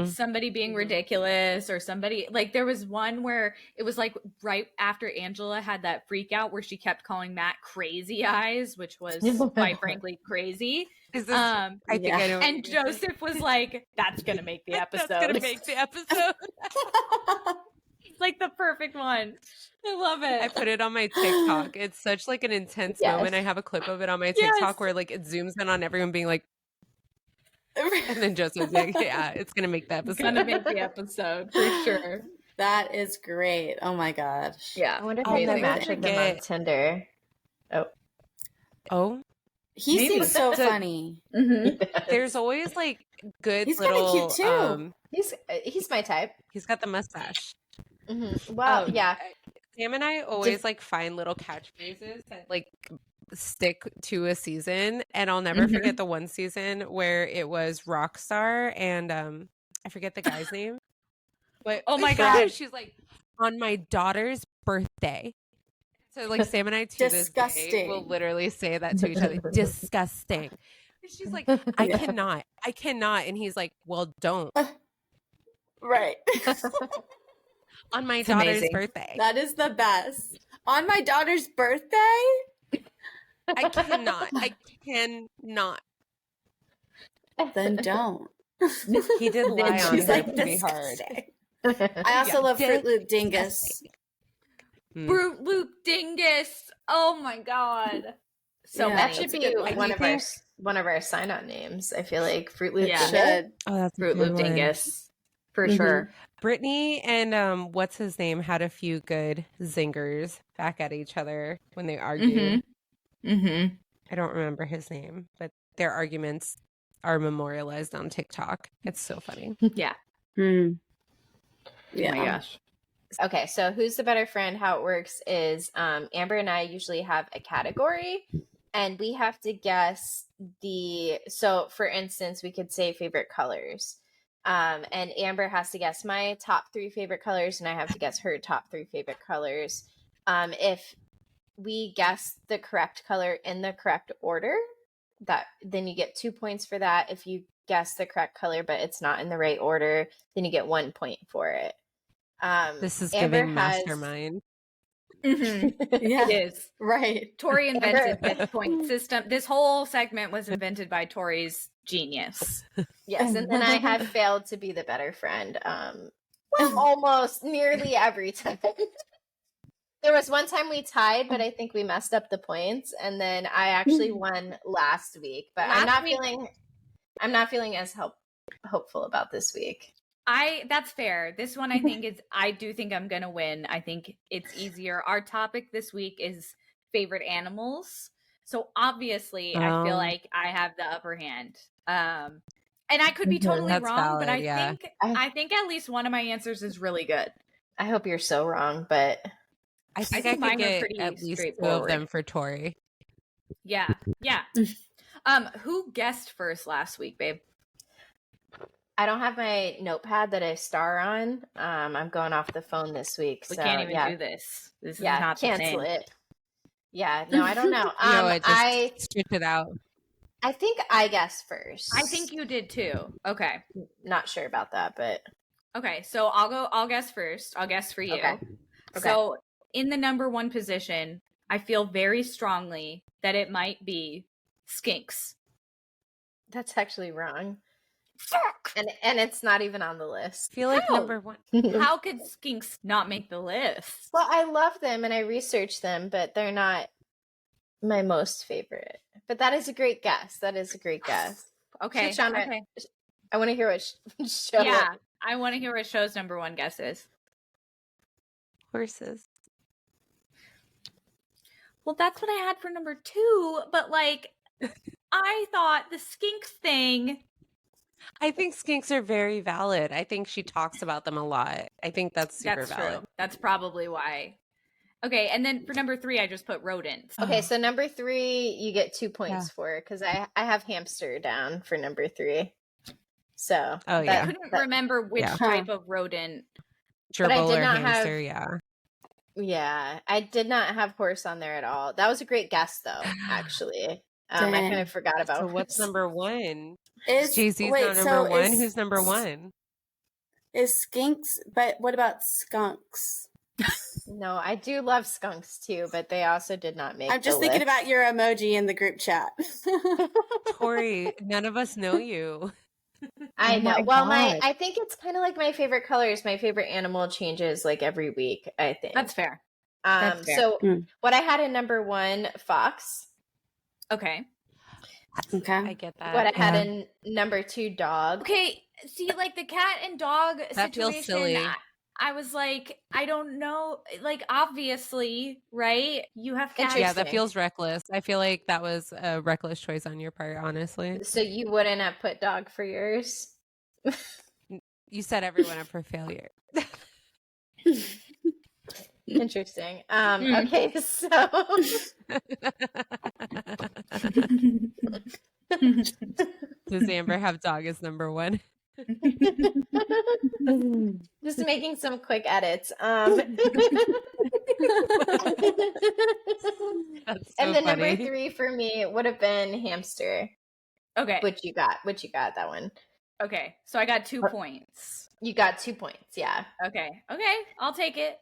somebody being ridiculous or somebody there was one where it was right after Angela had that freak out where she kept calling Matt crazy eyes, which was quite frankly crazy. I think I know. And Joseph was like, that's gonna make the episode. That's gonna make the episode. It's like the perfect one. I love it. I put it on my TikTok. It's such an intense moment. I have a clip of it on my TikTok where it zooms in on everyone being like, and then Joseph's like, yeah, it's gonna make the episode. It's gonna make the episode for sure. That is great. Oh my gosh. Yeah. I wonder if maybe matching them on Tinder. Oh. He seems so funny. There's always good he's little. He's kind of cute too. He's my type. He's got the mustache. Wow. Yeah. Sam and I always find little catchphrases that stick to a season, and I'll never forget the one season where it was Rockstar and I forget the guy's name. But oh my god, she's like, on my daughter's birthday. So Sam and I to this day will literally say that to each other. Disgusting. And she's like, I cannot. And he's like, well, don't. Right. On my daughter's birthday. That is the best. On my daughter's birthday? I cannot. Then don't. He did lie on her pretty hard. I also love Fruit Loop Dingus. Fruit Loop Dingus. Oh my god. So that should be one of our sign-on names. I feel like Fruit Loop Dingus. Oh, that's Fruit Loop Dingus. For sure. Brittany and what's his name had a few good zingers back at each other when they argued. I don't remember his name, but their arguments are memorialized on TikTok. It's so funny. Yeah. Yeah. Oh my gosh. Okay, so who's the better friend? How it works is Amber and I usually have a category, and we have to guess so for instance, we could say favorite colors. And Amber has to guess my top 3 favorite colors, and I have to guess her top 3 favorite colors. If we guess the correct color in the correct order, then you get 2 points for that. If you guess the correct color but it's not in the right order, then you get 1 point for it. This is Amber giving mastermind. Mm-hmm. Yeah, It is. right. Tori invented this point system. This whole segment was invented by Tori's genius. Yes, and then I have failed to be the better friend. Almost nearly every time. There was one time we tied, but I think we messed up the points, and then I actually won last week. But I'm not feeling as hopeful about this week. That's fair. This one I do think I'm gonna win. I think it's easier. Our topic this week is favorite animals. So obviously I feel like I have the upper hand. And I could be totally That's wrong, valid, but yeah. I think at least one of my answers is really good. I hope you're so wrong, but I think think I mine could are get pretty at least 2 of straightforward. them for Tori. Yeah. Who guessed first last week, babe? I don't have my notepad that I star on. I'm going off the phone this week. We so, can't even do this. This is Yeah, not the cancel same. it. Yeah, no, I don't know. Stretch it out. I think I guessed first. I think you did too. Okay. Not sure about that, but Okay, so I'll guess first. I'll guess for you. Okay. So in the number 1 position, I feel very strongly that it might be skinks. that's actually wrong. And it's not even on the list. I feel like How? number 1. How could skinks not make the list? Well, I love them and I researched them, but they're not my most favorite. But that is a great guess. Okay. Shoshanna, Okay. I want to hear what show. Yeah, I want to hear what show's number 1 guess is. Horses. Well, that's what I had for number 2, but like I thought the skinks thing. I think skinks are very valid. I think she talks about them a lot. I think that's super valid. True. That's probably why. Okay, and then for number 3, I just put rodents. Okay, so number 3, you get 2 points for because I have hamster down for number 3. So I couldn't remember which type of rodent. Gerbil or hamster, yeah. Yeah, I did not have horse on there at all. That was a great guess, though. Actually, I kind of forgot about. So what's number 1? Is Jay-Z's not number 1. Who's number 1? Is skinks? But what about skunks? No, I do love skunks too, but they also did not make. I'm just thinking about your emoji in the group chat. Tori, none of us know you. I know. Well, I think it's kind of like my favorite colors. My favorite animal changes like every week. I think that's fair. So what I had in number 1, fox. Okay. I get that. What I had in number 2, dog. Okay. See, like the cat and dog that situation. feels silly. I was like, I don't know. Like, obviously, right? You have cats. Yeah, that feels reckless. I feel like that was a reckless choice on your part, honestly. So you wouldn't have put dog for yours? You set everyone up for failure. Interesting. Okay, so does Amber have dog as number 1? Just making some quick edits. That's so and then funny. number 3 for me would have been hamster. Okay. Which you got that one. Okay. So I got 2 points. You got 2 points, yeah. Okay. I'll take it.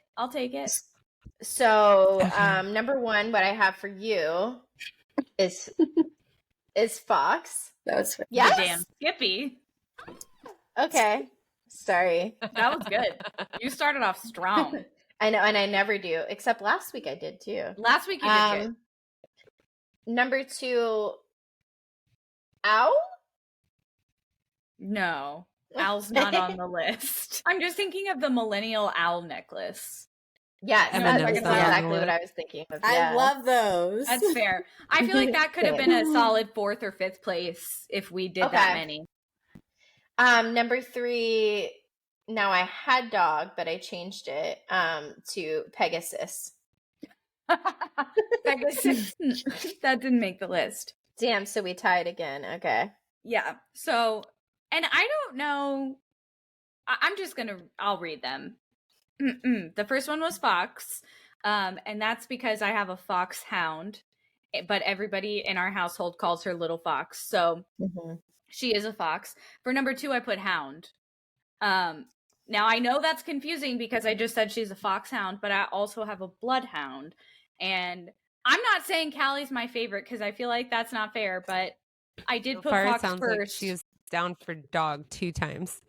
So number 1, what I have for you is fox. That was yes? Damn Skippy. Okay. Sorry. That was good. You started off strong. I know, and I never do. Except last week I did too. Last week you did good. Number 2, owl? No. Owl's not on the list. I'm just thinking of the millennial owl necklace. Yes, that's M&M's exactly what I was thinking of. Yeah. I love those. That's fair. I feel like that could have been a solid 4th or 5th place if we did that many. Number 3, Now I had dog, but I changed it to Pegasus. Pegasus. That didn't make the list. Damn, so we tied again. Okay. Yeah. So, and I don't know. I'm just I'll read them. The first one was Fox. And that's because I have a fox hound, but everybody in our household calls her Little Fox. So she is a fox. For number 2, I put hound. Now I know that's confusing because I just said she's a foxhound, but I also have a bloodhound. And I'm not saying Callie's my favorite because I feel like that's not fair, but I did put Fox sounds first. like she was down for dog 2 times.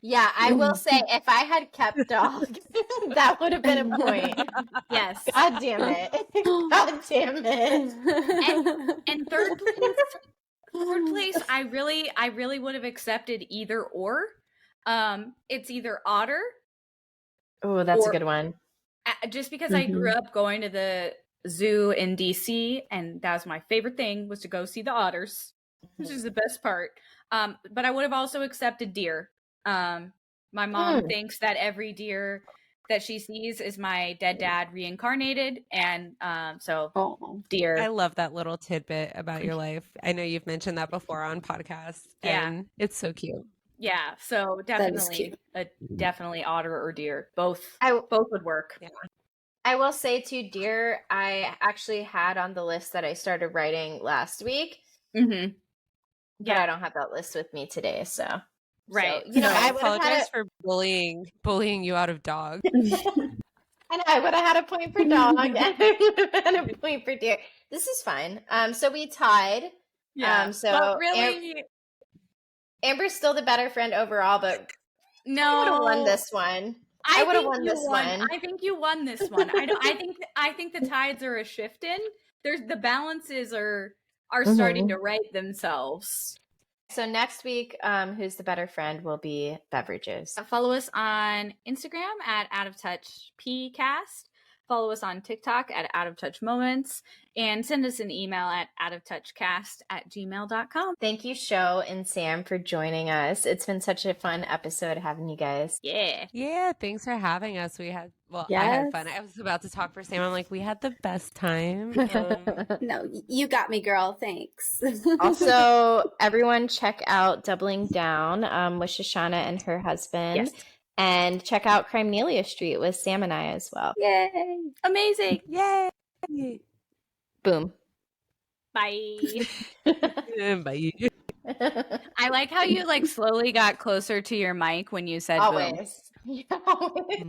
Yeah, I will say if I had kept dog, that would have been a point. Yes. God damn it. God damn it. And third place, I really would have accepted either or. It's either otter. Oh, that's a good one. Just because I grew up going to the zoo in DC, and that was my favorite thing, was to go see the otters, which is the best part. But I would have also accepted deer. My mom thinks that every deer that she sees is my dead dad reincarnated, and so deer. I love that little tidbit about your life. I know you've mentioned that before on podcasts, and it's so cute. Yeah, so definitely otter or deer. Both would work. Yeah. I will say too, deer, I actually had on the list that I started writing last week. Mm-hmm. But I don't have that list with me today, so. Right. So, I apologize for bullying you out of dog. I know, I would have had a point for dog and I would have had a point for deer. This is fine. So we tied. Yeah. So but really, Amber's still the better friend overall, but no, I would have won this one. I would have won this one. I think you won this one. I think the tides are a shifting. The balances are starting to right themselves. So next week, who's the better friend will be beverages. Follow us on Instagram at Out of Touch PCast. Follow us on TikTok at Out of Touch Moments, and send us an email at outoftouchcast@gmail.com. Thank you, Sho and Sam, for joining us. It's been such a fun episode having you guys. Yeah. Thanks for having us. I had fun. I was about to talk for Sam. I'm like, we had the best time. No, you got me, girl. Thanks. Also, everyone check out Doubling Down with Shoshanna and her husband. Yes. And check out Crimnelia Street with Sam and I as well. Yay. Amazing. Yay. Boom. Bye. Bye. I like how you slowly got closer to your mic when you said Always. boom. Always.